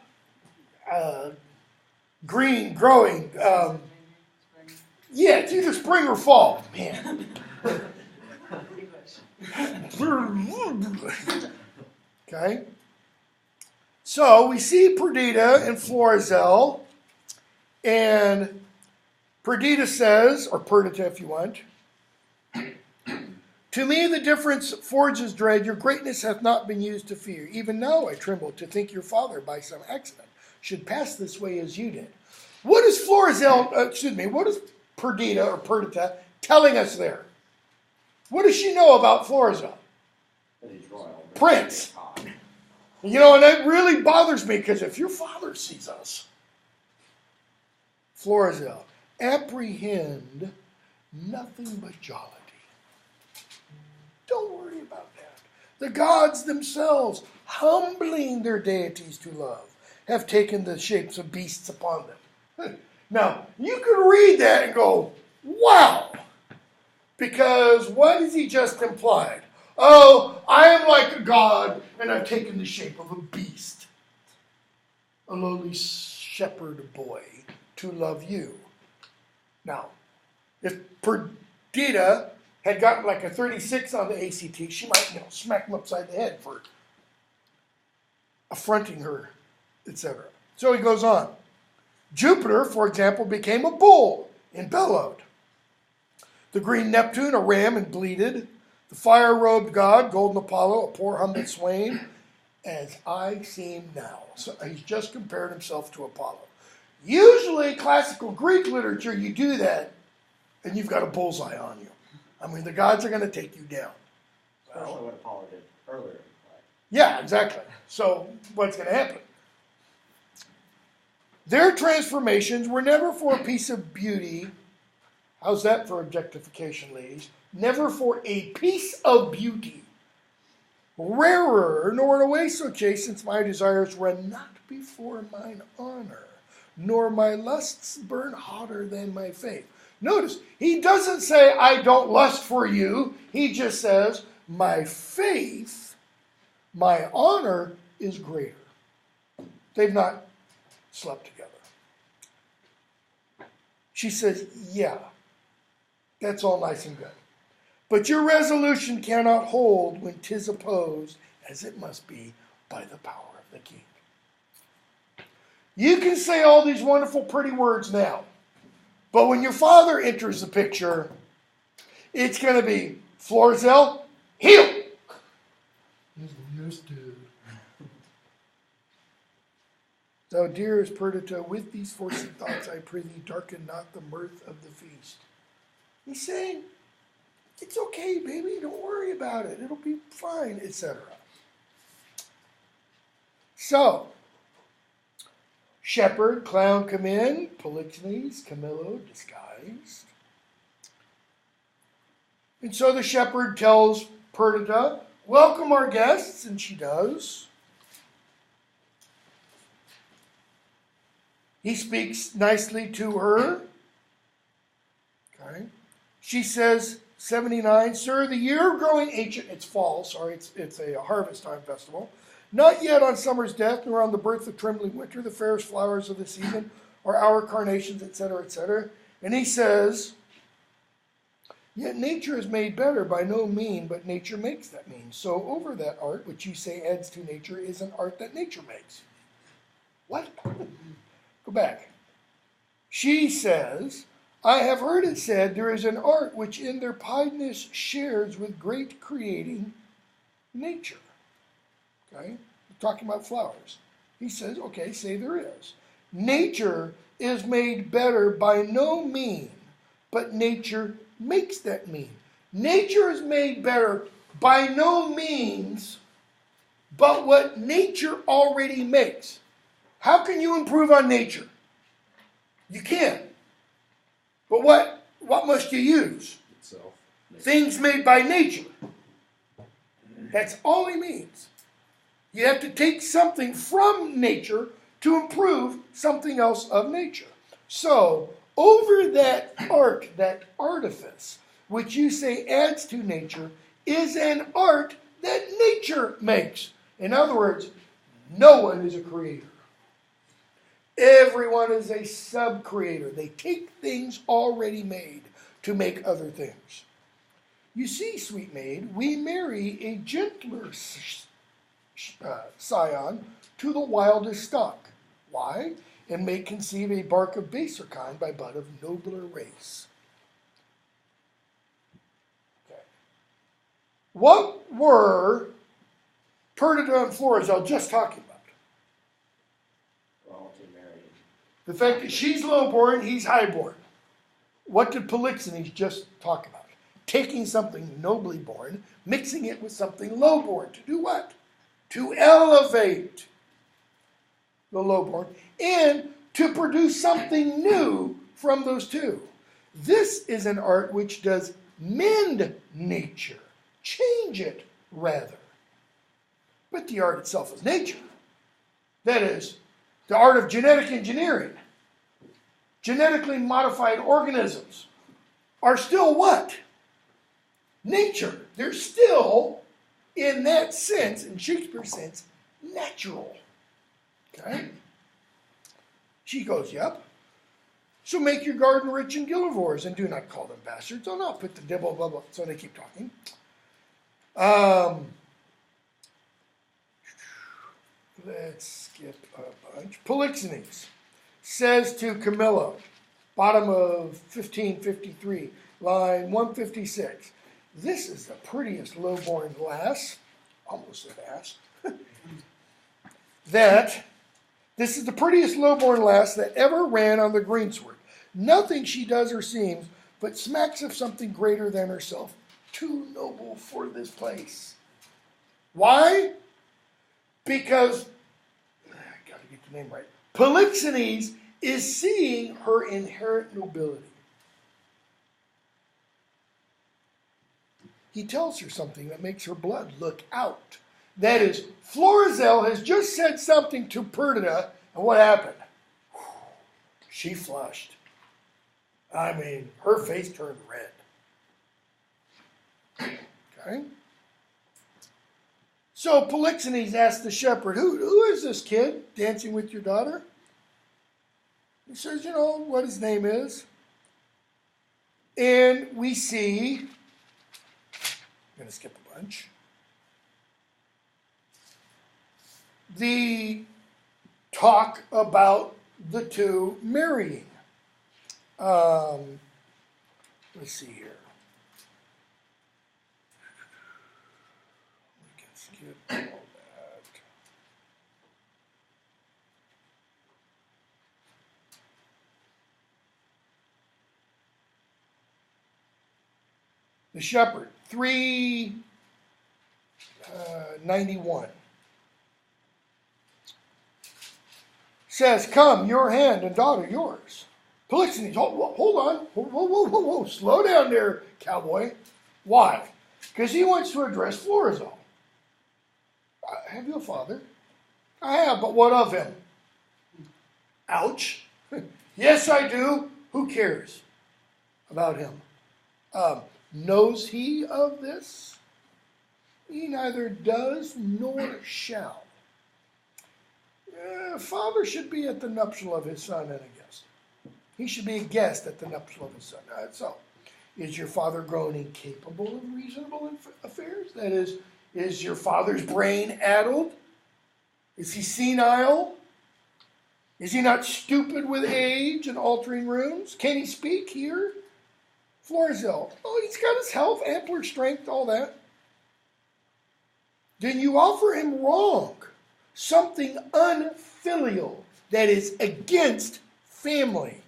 green, growing. Yeah, it's either spring or fall. Man. Okay. So we see Perdita and Florizel, and Perdita says, or Perdita if you want, to me the difference forges dread, your greatness hath not been used to fear. Even now I tremble to think your father by some accident should pass this way as you did. What is what is Perdita or Perdita telling us there? What does she know about Florizel? That he's royal. Prince. You know, and that really bothers me, because if your father sees us, Florizel, apprehend nothing but jollity. Don't worry about that. The gods themselves, humbling their deities to love, have taken the shapes of beasts upon them. Now, you could read that and go, wow, because what has he just implied? Oh, I am like a god, and I've taken the shape of a beast. A lowly shepherd boy to love you. Now, if Perdita had gotten like a 36 on the ACT, she might, smack him upside the head for affronting her, etc. So he goes on. Jupiter, for example, became a bull and bellowed. The green Neptune, a ram and bleated. The fire-robed god, golden Apollo, a poor humble swain, as I seem now. So he's just compared himself to Apollo. Usually, classical Greek literature, you do that, and you've got a bullseye on you. I mean, the gods are going to take you down. Especially what Apollo did earlier in life. Yeah, exactly. So what's going to happen? Their transformations were never for a piece of beauty. How's that for objectification, ladies? Never for a piece of beauty. Rarer, nor in a way so chaste, since my desires run not before mine honor, nor my lusts burn hotter than my faith. Notice, he doesn't say, I don't lust for you. He just says, my faith, my honor is greater. They've not slept together. She says, yeah, that's all nice and good. But your resolution cannot hold when 'tis opposed, as it must be, by the power of the king. You can say all these wonderful, pretty words now, but when your father enters the picture, it's going to be, Florizel, heal! Yes, dude. Thou dearest Perdita, with these forced thoughts, I prithee, darken not the mirth of the feast. He's saying, it's okay, baby, don't worry about it. It'll be fine, etc. So, shepherd, clown come in, Polixenes, Camillo disguised. And so the shepherd tells Perdita, welcome our guests, and she does. He speaks nicely to her. Okay. She says, 79, sir, the year growing ancient, it's fall, sorry, it's a harvest time festival. Not yet on summer's death, nor on the birth of trembling winter, the fairest flowers of the season are our carnations, etc., etc. And he says, yet nature is made better by no mean, but nature makes that mean. So over that art, which you say adds to nature, is an art that nature makes. What? Go back. She says, I have heard it said there is an art which in their piedness shares with great creating nature. Okay? We're talking about flowers. He says, okay, say there is. Nature is made better by no mean, but nature makes that mean. Nature is made better by no means, but what nature already makes. How can you improve on nature? You can't. But what must you use? Itself. Things made by nature. That's all he means. You have to take something from nature to improve something else of nature. So, over that art, that artifice, which you say adds to nature, is an art that nature makes. In other words, no one is a creator. Everyone is a sub-creator. They take things already made to make other things. You see, sweet maid, we marry a gentler scion to the wildest stock. Why? And may conceive a bark of baser kind by bud of nobler race. Okay. What were Perdita and Florizel just talking about? The fact that she's lowborn, he's highborn. What did Polixenes just talk about? Taking something nobly born, mixing it with something lowborn. To do what? To elevate the lowborn and to produce something new from those two. This is an art which does mend nature, change it rather. But the art itself is nature. That is, the art of genetic engineering, genetically modified organisms, are still what? Nature. They're still, in that sense, in Shakespeare's sense, natural. Okay? She goes, yep. So make your garden rich in gillivores, and do not call them bastards. Oh no, put the dibble, blah, blah. So they keep talking. let's skip a bunch. Polixenes says to Camilla, bottom of 1553, line 156, this is the prettiest lowborn lass, almost an ass, this is the prettiest lowborn lass that ever ran on the greensward. Nothing she does or seems, but smacks of something greater than herself. Too noble for this place. Why? Because, I gotta get the name right, Polixenes is seeing her inherent nobility. He tells her something that makes her blood look out. That is, Florizel has just said something to Perdita, and what happened? She flushed. I mean, her face turned red. Okay? So Polixenes asked the shepherd, who is this kid dancing with your daughter? He says, you know what his name is. And we see, I'm going to skip a bunch, the talk about the two marrying. Let's see here. We can skip all that. The shepherd, 391. Says, come, your hand and daughter yours. Polixenes, hold on. Whoa. Slow down there, cowboy. Why? Because he wants to address Florizel. Have you a father? I have, but what of him? Ouch. Yes, I do. Who cares about him? Knows he of this? He neither does nor shall. Father should be at the nuptial of his son and a guest. He should be a guest at the nuptial of his son. So, is your father grown incapable of reasonable affairs? That is your father's brain addled? Is he senile? Is he not stupid with age and altering rooms? Can he speak here? Florizel, he's got his health, ampler strength, all that. Then you offer him wrong, something unfilial that is against family.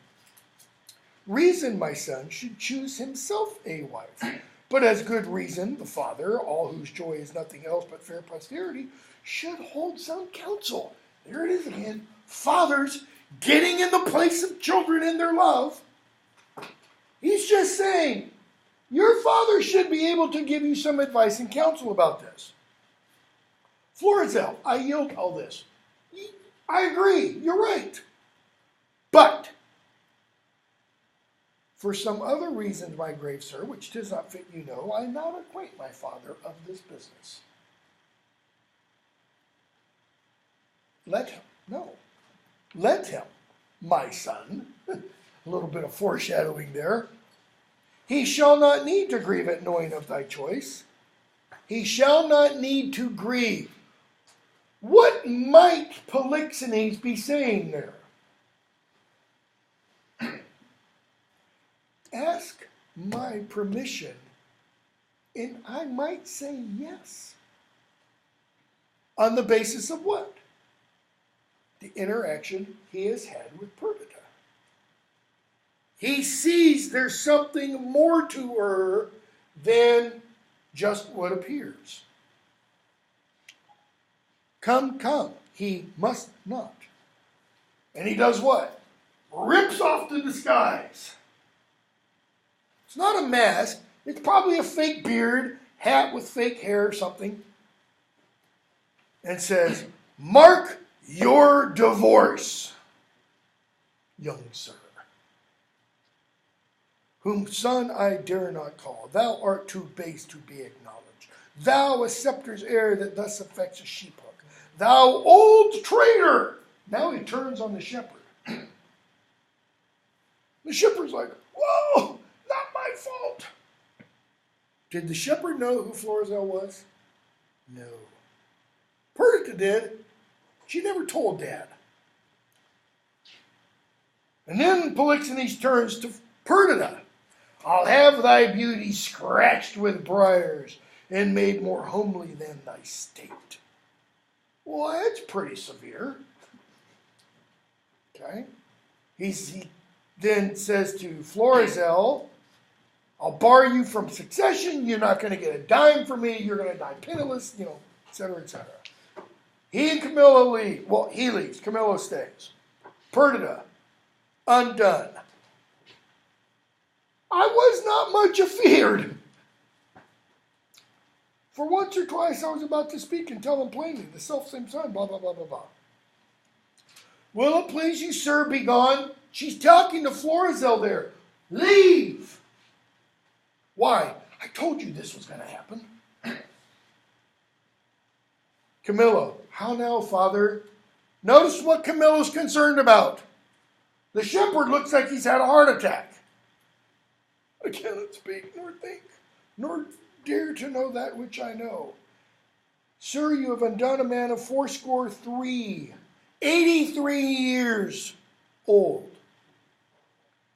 Reason, my son, should choose himself a wife. But as good reason, the father, all whose joy is nothing else but fair posterity, should hold sound counsel. There it is again. Fathers getting in the place of children in their love. He's just saying, your father should be able to give you some advice and counsel about this. Florizel, I yield all this. I agree, you're right. But, for some other reasons, my grave sir, which 'tis not fit you know, I not acquaint my father of this business. Let him, my son, a little bit of foreshadowing there. He shall not need to grieve at knowing of thy choice. He shall not need to grieve. What might Polixenes be saying there? Ask my permission, and I might say yes. On the basis of what? The interaction he has had with Perdita. He sees there's something more to her than just what appears. Come, he must not. And he does what? Rips off the disguise. It's not a mask. It's probably a fake beard, hat with fake hair or something. And says, mark your divorce, young sir. Whom son I dare not call. Thou art too base to be acknowledged. Thou a scepter's heir that thus affects a sheephook. Thou old traitor! Now he turns on the shepherd. The shepherd's like, whoa, not my fault. Did the shepherd know who Florizel was? No. Perdita did. She never told Dad. And then Polixenes turns to Perdita. I'll have thy beauty scratched with briars and made more homely than thy state. Well, that's pretty severe. Okay. He then says to Florizel, I'll bar you from succession. You're not going to get a dime from me. You're going to die penniless, et cetera, et cetera. He and Camillo leave. Well, he leaves. Camillo stays. Perdita, undone. I was not much afeared. For once or twice I was about to speak and tell him plainly, the selfsame son, blah, blah, blah, blah, blah. Will it please you, sir, be gone? She's talking to Florizel there. Leave! Why? I told you this was going to happen. Camillo, how now, father? Notice what Camillo's concerned about. The shepherd looks like he's had a heart attack. I cannot speak, nor think, nor dare to know that which I know. Sir, you have undone a man of 83, 83 years old,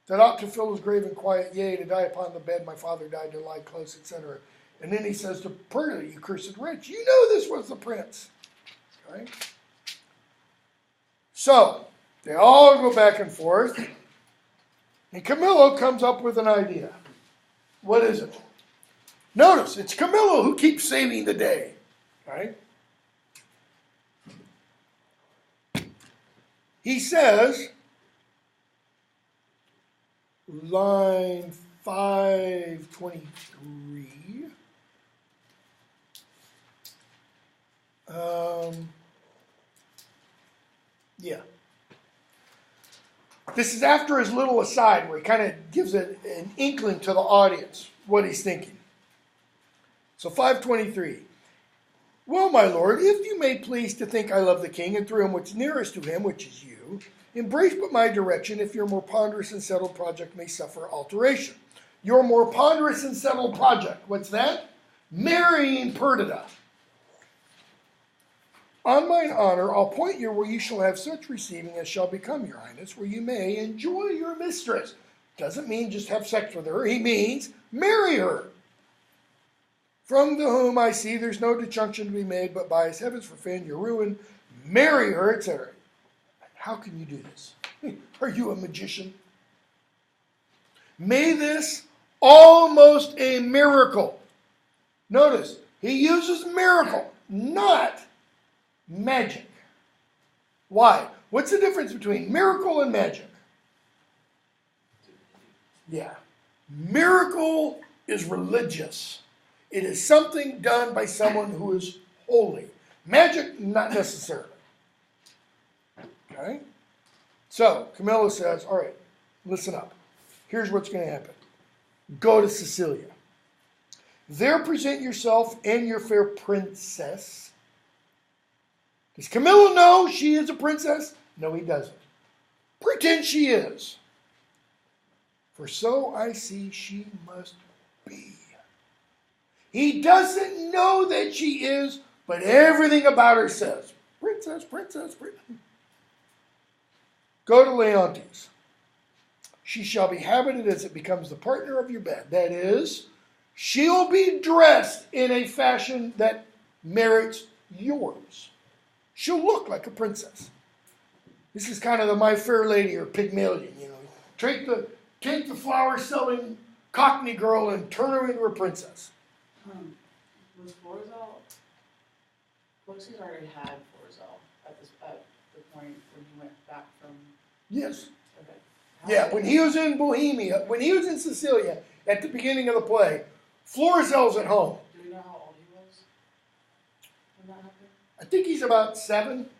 that ought to fill his grave in quiet, yea, to die upon the bed my father died, to lie close, etc. And then he says to Perdita, you cursed wretch, you know this was the prince. Okay? So, they all go back and forth, and Camillo comes up with an idea. What is it? Notice, it's Camillo who keeps saving the day. Right? He says, line 523. Yeah. This is after his little aside where he kind of gives an inkling to the audience what he's thinking. So 523. Well, my lord, if you may please to think I love the king and through him what's nearest to him, which is you, embrace but my direction if your more ponderous and settled project may suffer alteration. Your more ponderous and settled project, what's that? Marrying Perdita. On mine honor, I'll point you where you shall have such receiving as shall become your highness, where you may enjoy your mistress. Doesn't mean just have sex with her. He means marry her. From the whom I see there's no disjunction to be made, but by his heavens forfend your ruin, marry her, etc. How can you do this? Are you a magician? May this almost a miracle. Notice, he uses miracle, not magic. Why? What's the difference between miracle and magic? Yeah. Miracle is religious. It is something done by someone who is holy. Magic, not necessarily. Okay? So, Camillo says, all right, listen up. Here's what's going to happen. Go to Sicilia. There present yourself and your fair princess. Does Camillo know she is a princess? No, he doesn't. Pretend she is. For so I see she must be. He doesn't know that she is, but everything about her says, princess, princess, princess. Go to Leontes. She shall be habited as it becomes the partner of your bed. That is, she'll be dressed in a fashion that merits yours. She'll look like a princess. This is kind of the My Fair Lady or Pygmalion, you know. Take the flower-selling Cockney girl and turn her into a princess. Was Florizel? Polixenes already had Florizel at the point when he went back from. Yes. Okay. Yeah, when he was in Bohemia, when he was in Sicilia at the beginning of the play, Florizel's at home. Do we know how old he was when that happened? I think he's about 7,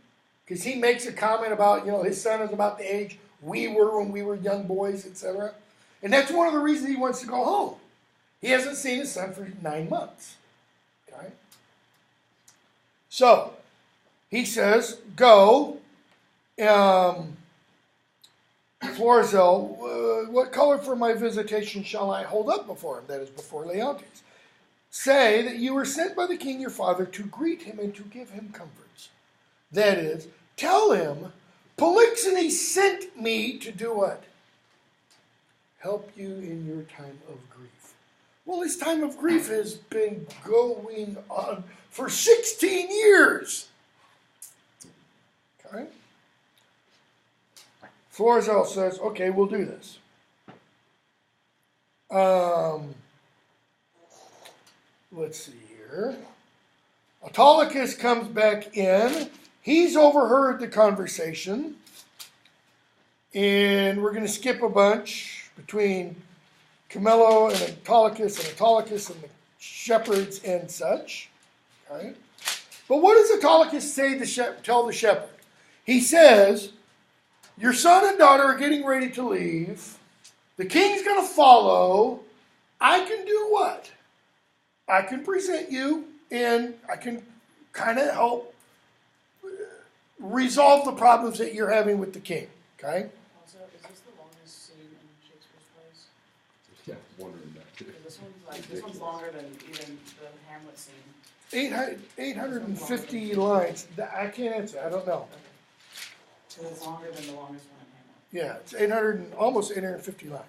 because he makes a comment about, his son is about the age we were when we were young boys, etc. And that's one of the reasons he wants to go home. He hasn't seen his son for 9 months. Okay? So, he says, go. Florizel, what color for my visitation shall I hold up before him? That is, before Leontes. Say that you were sent by the king your father to greet him and to give him comforts. That is, Tell him, Polixenes sent me to do what? Help you in your time of grief. Well, his time of grief has been going on for 16 years. Okay? Florizel says, okay, we'll do this. Let's see here. Autolycus comes back in. He's overheard the conversation. And we're going to skip a bunch between Camillo and Autolycus and the shepherds and such. Okay? But what does Autolycus say tell the shepherd? He says, your son and daughter are getting ready to leave. The king's going to follow. I can do what? I can present you and I can kind of help resolve the problems that you're having with the king. Okay? Also, is this the longest scene in Shakespeare's plays? Yeah, wondering that too. 'Cause this one's longer than even the Hamlet scene. 850 lines. I can't answer. I don't know. So it's longer than the longest one in Hamlet. Yeah, it's almost 850 lines.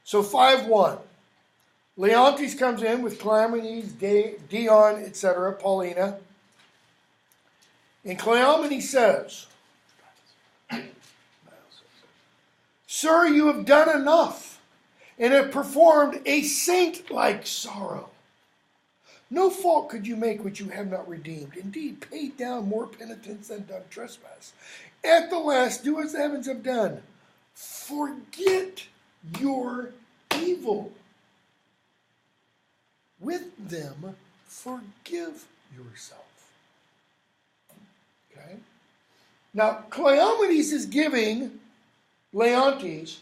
So 5-1. Leontes comes in with Cleomenes, Dion, etc., Paulina. And Cleomenes says, Sir, you have done enough and have performed a saint-like sorrow. No fault could you make which you have not redeemed. Indeed, paid down more penitence than done trespass. At the last, do as the heavens have done. Forget your evil. With them, forgive yourself. Okay? Now, Cleomenes is giving Leontes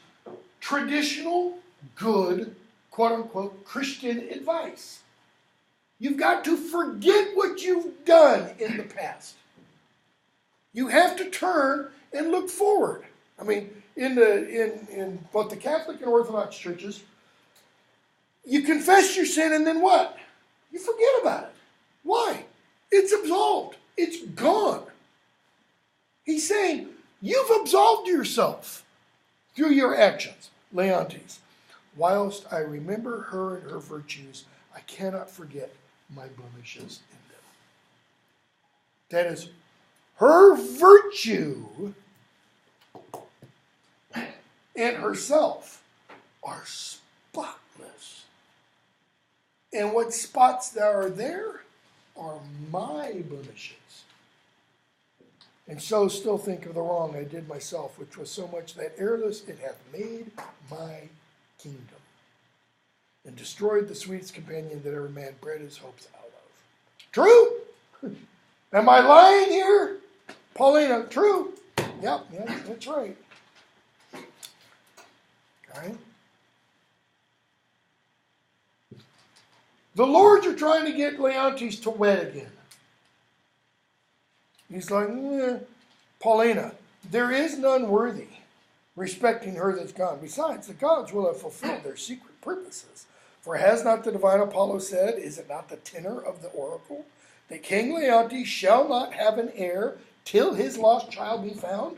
traditional, good, quote-unquote, Christian advice. You've got to forget what you've done in the past. You have to turn and look forward. I mean, in both the Catholic and Orthodox churches, you confess your sin and then what? You forget about it. Why? It's absolved. It's gone. He's saying, you've absolved yourself through your actions, Leontes. Whilst I remember her and her virtues, I cannot forget my blemishes in them. That is, her virtue and herself are spotless. And what spots that are there are my blemishes. And so still think of the wrong I did myself, which was so much that errorless it hath made my kingdom, and destroyed the sweetest companion that ever man bred his hopes out of. True? Am I lying here? Paulina, true. Yep, yeah, that's right. Okay. The Lords are trying to get Leontes to wed again. He's like, Paulina, there is none worthy, respecting her that's gone. Besides, the gods will have fulfilled their secret purposes. For has not the divine Apollo said, is it not the tenor of the oracle, that King Leontes shall not have an heir till his lost child be found?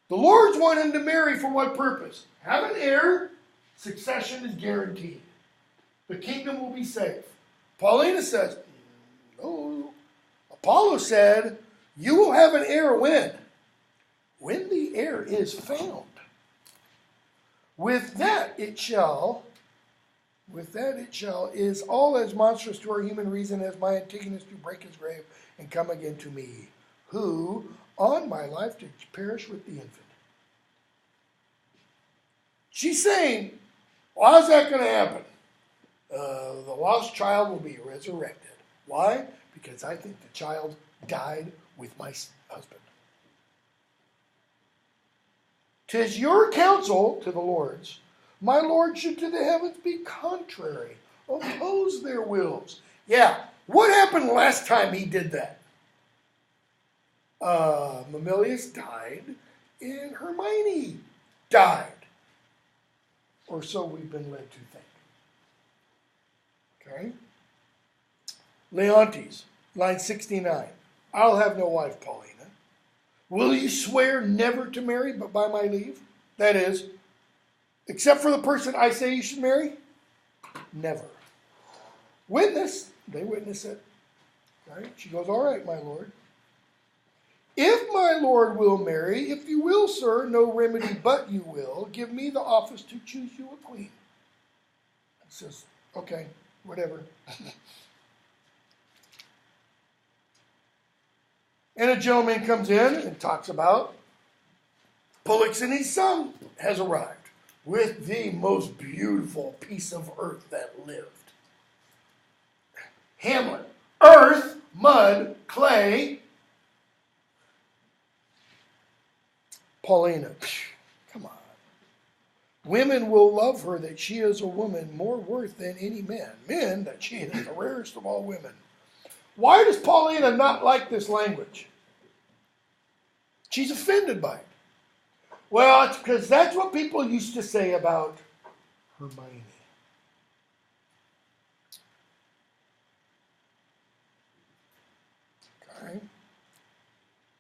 The Lords want him to marry for what purpose? Have an heir, succession is guaranteed. The kingdom will be safe. Paulina says, no. Apollo said, you will have an heir when? When the heir is found. With that it shall, is all as monstrous to our human reason as my Antigonus to break his grave and come again to me, who on my life did perish with the infant. She's saying, well, how's that going to happen? The lost child will be resurrected. Why? Because I think the child died with my husband. 'Tis your counsel to the Lords, my Lord should to the heavens be contrary, oppose their wills. Yeah, what happened last time he did that? Mamilius died and Hermione died. Or so we've been led to think. Okay? Leontes, line 69. I'll have no wife, Paulina. Will you swear never to marry but by my leave? That is, except for the person I say you should marry? Never. Witness. They witness it. Right? She goes, all right, my lord. If my lord will marry, if you will, sir, no remedy but you will, give me the office to choose you a queen. He says, okay, whatever. And a gentleman comes in and talks about Polixenes' son has arrived with the most beautiful piece of earth that lived. Hamlet, earth, mud, clay. Paulina, come on. Women will love her that she is a woman more worth than any man. Men, that she is the rarest of all women. Why does Paulina not like this language? She's offended by it. Well, it's because that's what people used to say about Hermione. Okay.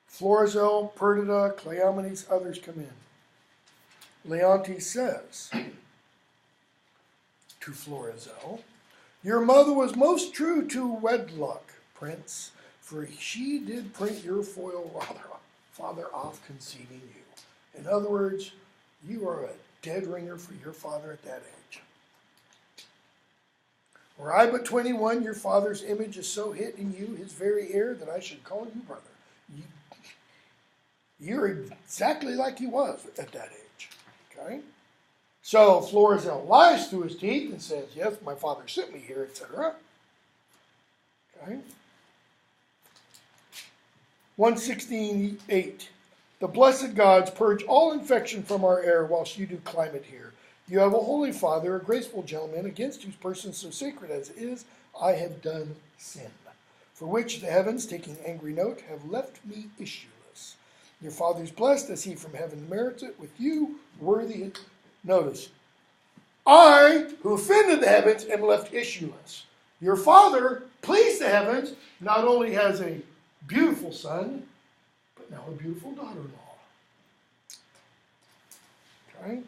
Florizel, Perdita, Cleomenes, others come in. Leontes says to Florizel, your mother was most true to wedlock, prince, for she did print your foil father off conceiving you. In other words, you are a dead ringer for your father at that age. Were I but 21, your father's image is so hit in you, his very heir, that I should call you brother. You're exactly like he was at that age. Okay? So Florizel lies through his teeth and says, yes, my father sent me here, etc. Okay? 116:8. The blessed gods purge all infection from our air whilst you do climate here. You have a holy father, a graceful gentleman, against whose person so sacred as it is, I have done sin, for which the heavens, taking angry note, have left me issueless. Your father is blessed as he from heaven merits it, with you worthy. Notice, I, who offended the heavens, am left issueless. Your father pleased the heavens, not only has a beautiful son, but now a beautiful daughter-in-law. Okay?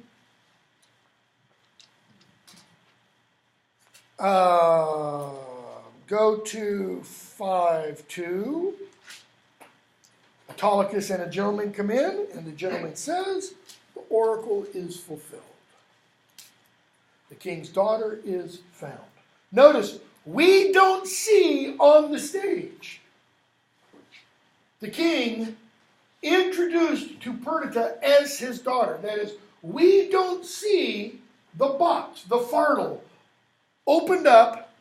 Go to 5:2. Autolycus and a gentleman come in, and the gentleman says, the oracle is fulfilled. The king's daughter is found. Notice, we don't see on the stage the king introduced to Perdita as his daughter. That is, we don't see the box, the fardel, opened up,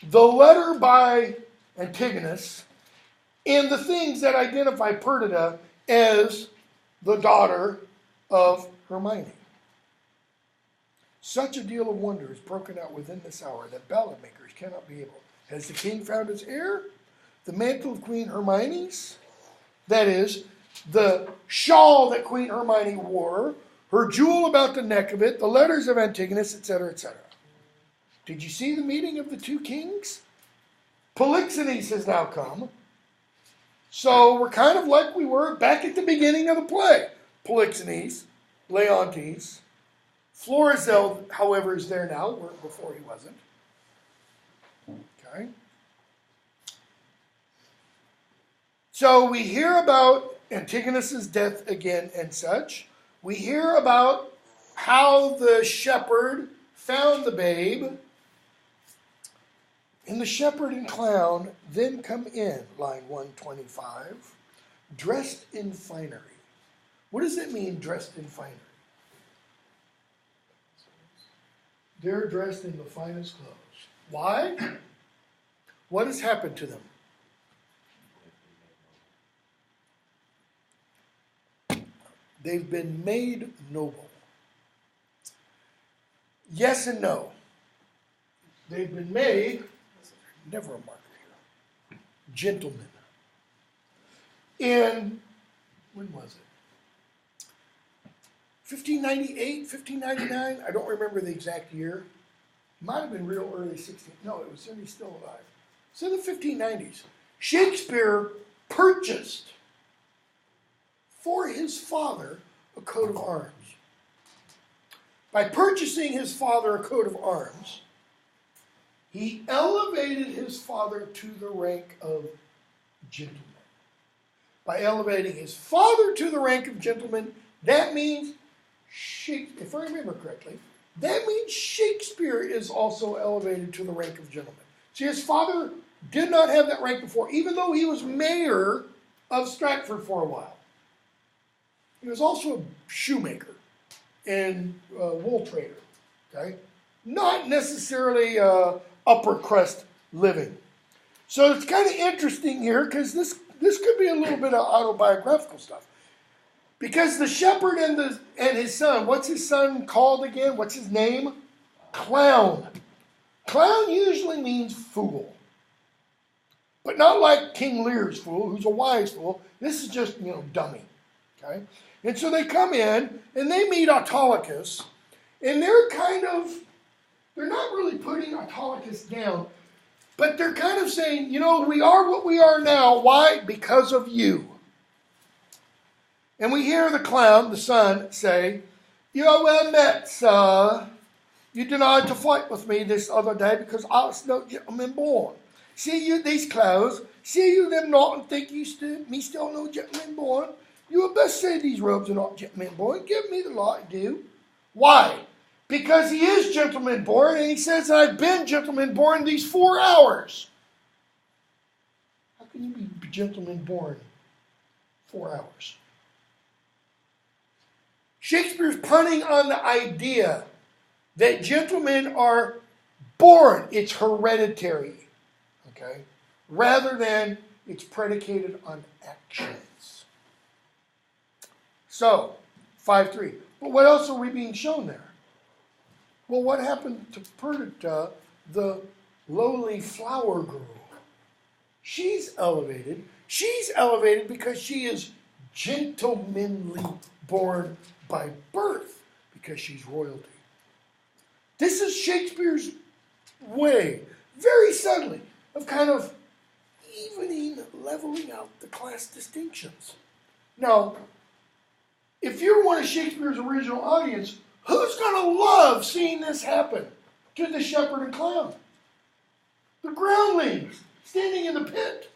the letter by Antigonus, and the things that identify Perdita as the daughter of Hermione. Such a deal of wonder is broken out within this hour that ballad makers cannot be able. Has the king found his heir? The mantle of Queen Hermione's, that is, the shawl that Queen Hermione wore, her jewel about the neck of it, the letters of Antigonus, etc., etc. Did you see the meeting of the two kings? Polixenes has now come. So we're kind of like we were back at the beginning of the play. Polixenes, Leontes, Florizel, however, is there now, where before he wasn't. Okay. So we hear about Antigonus's death again and such. We hear about how the shepherd found the babe. And the shepherd and clown then come in, line 125, dressed in finery. What does it mean, dressed in finery? They're dressed in the finest clothes. Why? What has happened to them? They've been made noble. Yes and no. They've been made, never a marker here, gentlemen. In, when was it? 1598, 1599? I don't remember the exact year. Might have been real early 16. No, it was when he's still alive. It's in the 1590s. Shakespeare purchased for his father a coat of arms. By purchasing his father a coat of arms, he elevated his father to the rank of gentleman. By elevating his father to the rank of gentleman, that means, if I remember correctly, that means Shakespeare is also elevated to the rank of gentleman. See, his father did not have that rank before, even though he was mayor of Stratford for a while. He was also a shoemaker and wool trader, okay? Not necessarily upper crust living. So it's kind of interesting here because this could be a little bit of autobiographical stuff. Because the shepherd and his son, what's his son called again? What's his name? Clown. Clown usually means fool. But not like King Lear's fool, who's a wise fool. This is just, dummy. Okay? And so they come in and they meet Autolycus, and they're not really putting Autolycus down, but they're kind of saying, we are what we are now. Why? Because of you. And we hear the clown, the son, say, "You are well met, sir. You denied to fight with me this other day because I was no gentleman born. See you these clothes, see you them not and think me still no gentleman born. You had best say these robes are not gentleman born. Give me the light do." Why? Because he is gentleman born, and he says, "I've been gentleman born these 4 hours." How can you be gentleman born 4 hours? Shakespeare's punning on the idea that gentlemen are born. It's hereditary, okay? Rather than it's predicated on actions. So, 5:3. But what else are we being shown there? Well, what happened to Perdita, the lowly flower girl? She's elevated. She's elevated because she is gentlemanly born by birth, because she's royalty. This is Shakespeare's way, very subtly, of kind of leveling out the class distinctions. Now, if you're one of Shakespeare's original audience, who's going to love seeing this happen to the shepherd and clown? The groundlings standing in the pit.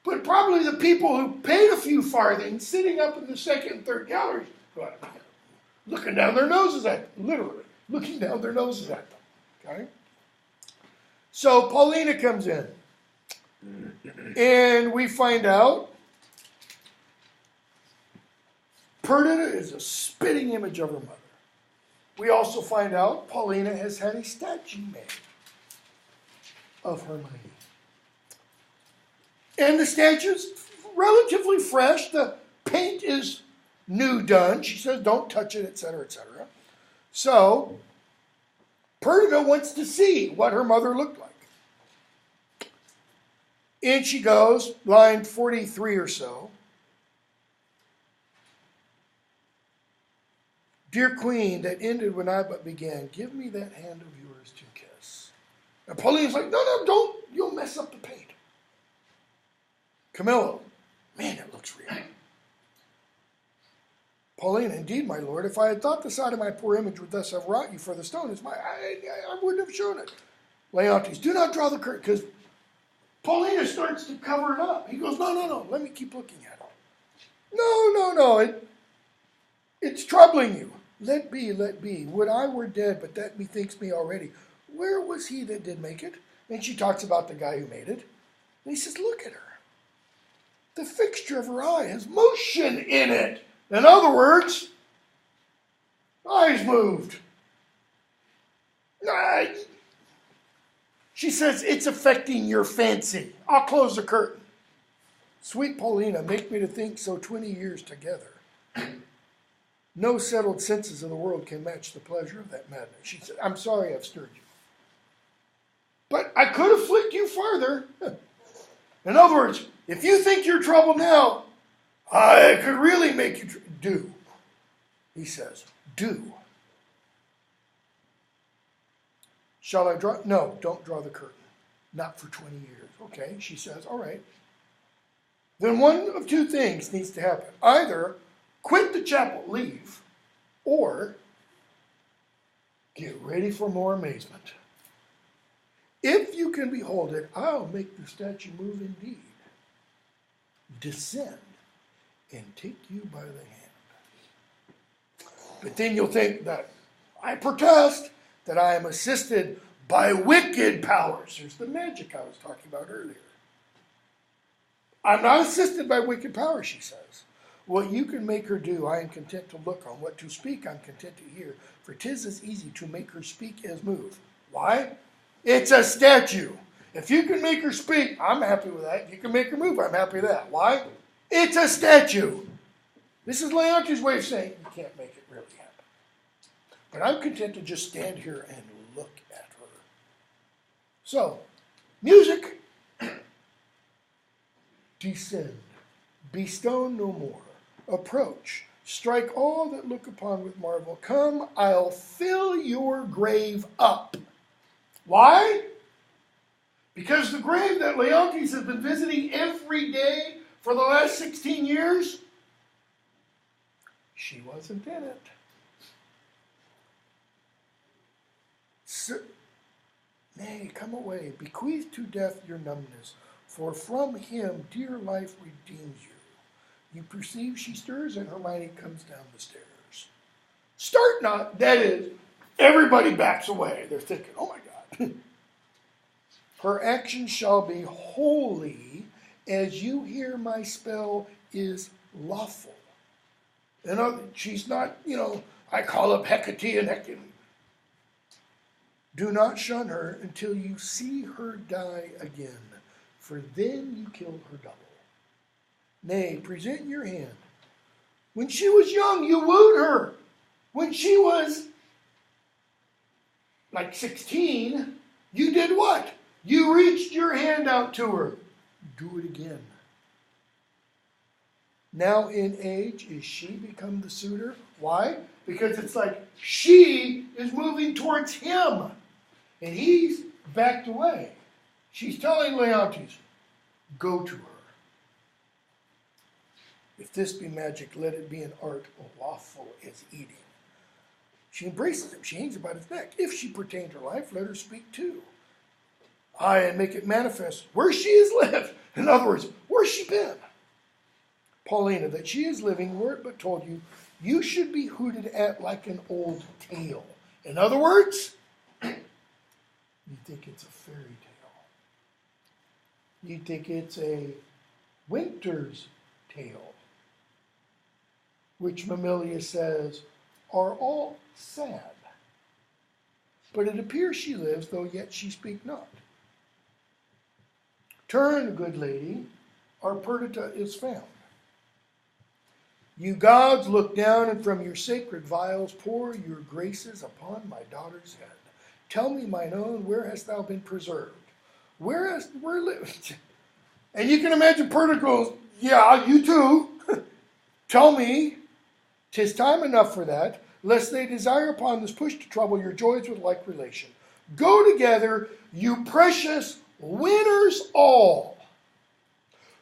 But probably the people who paid a few farthings sitting up in the second and third galleries, looking down their noses at them, literally, looking down their noses at them. Okay? So Paulina comes in, and we find out Perdita is a spitting image of her mother. We also find out Paulina has had a statue made of Hermione. And the statue's relatively fresh. The paint is new done. She says, don't touch it, etc., etc. So, Perdita wants to see what her mother looked like. And she goes, line 43 or so. "Dear Queen, that ended when I but began. Give me that hand of yours to kiss." And Paulina's like, no, don't. You'll mess up the paint. Camillo, man, it looks real. Paulina, "Indeed, my lord, if I had thought the sight of my poor image would thus have wrought you for the stone, I wouldn't have shown it." Leontes, "Do not draw the curtain," because Paulina starts to cover it up. He goes, no, let me keep looking at it. No, it's troubling you. Let be. Would I were dead, but that methinks me already. Where was he that did make it? And she talks about the guy who made it. And he says, look at her. The fixture of her eye has motion in it. In other words, eyes moved. She says, it's affecting your fancy. I'll close the curtain. Sweet Paulina, make me to think so 20 years together. No settled senses of the world can match the pleasure of that madness. She said, I'm sorry I've stirred you. But I could have flicked you farther. In other words, if you think you're trouble now, I could really make you do. He says, do. Shall I draw? No, don't draw the curtain. Not for 20 years. Okay, she says, all right. then one of two things needs to happen. Either quit the chapel, leave, or get ready for more amazement. If you can behold it, I'll make the statue move indeed, descend, and take you by the hand. But then you'll think that I protest, that I am assisted by wicked powers. Here's the magic I was talking about earlier. I'm not assisted by wicked powers, she says. What you can make her do, I am content to look on. What to speak, I'm content to hear. For 'tis as easy to make her speak as move. Why? It's a statue. If you can make her speak, I'm happy with that. If you can make her move, I'm happy with that. Why? It's a statue. This is Leonti's way of saying you can't make it really happen. But I'm content to just stand here and look at her. So, music. Descend. Be stone no more. Approach. Strike all that look upon with marvel. Come, I'll fill your grave up. Why? Because the grave that Leontes has been visiting every day for the last 16 years, she wasn't in it. Nay, come away. Bequeath to death your numbness, for from him dear life redeems you. You perceive she stirs, and Hermione comes down the stairs. Start not, that is, everybody backs away. They're thinking, oh my God. Her action shall be holy, as you hear my spell is lawful. And she's not, I call up Hecate and Hecate. Do not shun her until you see her die again, for then you kill her double. Nay, present your hand. When she was young, you wooed her. When she was like 16, you did what? You reached your hand out to her. Do it again. Now in age, is she become the suitor? Why? Because it's like she is moving towards him. And he's backed away. She's telling Leontes, go to her. If this be magic, let it be an art lawful as eating. She embraces him. She hangs about his neck. If she pertain her life, let her speak too. Aye, and make it manifest where she has lived. In other words, where's she been? Paulina, that she is living, were it but told you, you should be hooted at like an old tale. In other words, you think it's a fairy tale. You think it's a winter's tale, which Mammalia says are all sad. But it appears she lives, though yet she speak not. Turn, good lady, our Perdita is found. You gods, look down, and from your sacred vials pour your graces upon my daughter's head. Tell me, mine own, where hast thou been preserved? Where lived? And you can imagine Perdita goes, yeah, you too. Tell me, 'tis time enough for that, lest they desire upon this push to trouble your joys with like relation. Go together, you precious winners all.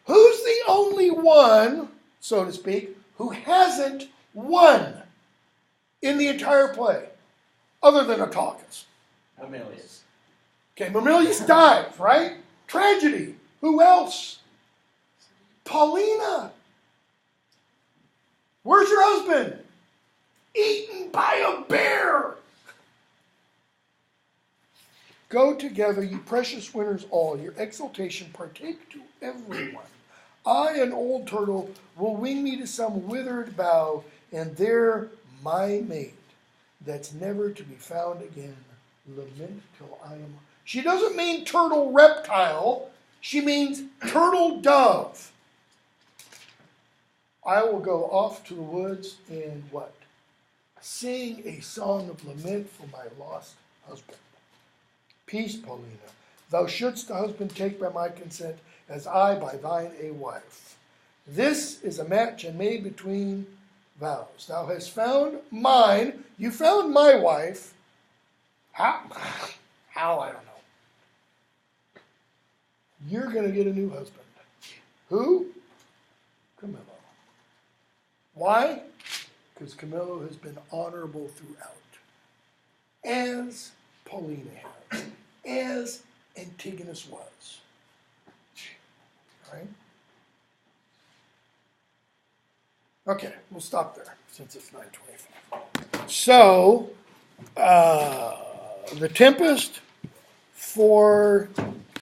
Who's the only one, so to speak, who hasn't won in the entire play, other than Autolycus? Mamilius. Okay, Mamilius dies, right? Tragedy. Who else? Paulina. Where's your husband? Eaten by a bear. Go together, you precious winners all, your exultation partake to everyone. I, an old turtle, will wing me to some withered bough, and there my mate, that's never to be found again, lament till I am. She doesn't mean turtle reptile, she means turtle dove. I will go off to the woods and what? Sing a song of lament for my lost husband. Peace, Paulina. Thou shouldst the husband take by my consent, as I by thine a wife. This is a match and made between vows. Thou hast found mine, you found my wife. How? I don't know. You're going to get a new husband. Who? Camillo. Why? Because Camillo has been honorable throughout, as Paulina has, as Antigonus was. Right? Okay, we'll stop there since it's 9:25. So, The Tempest for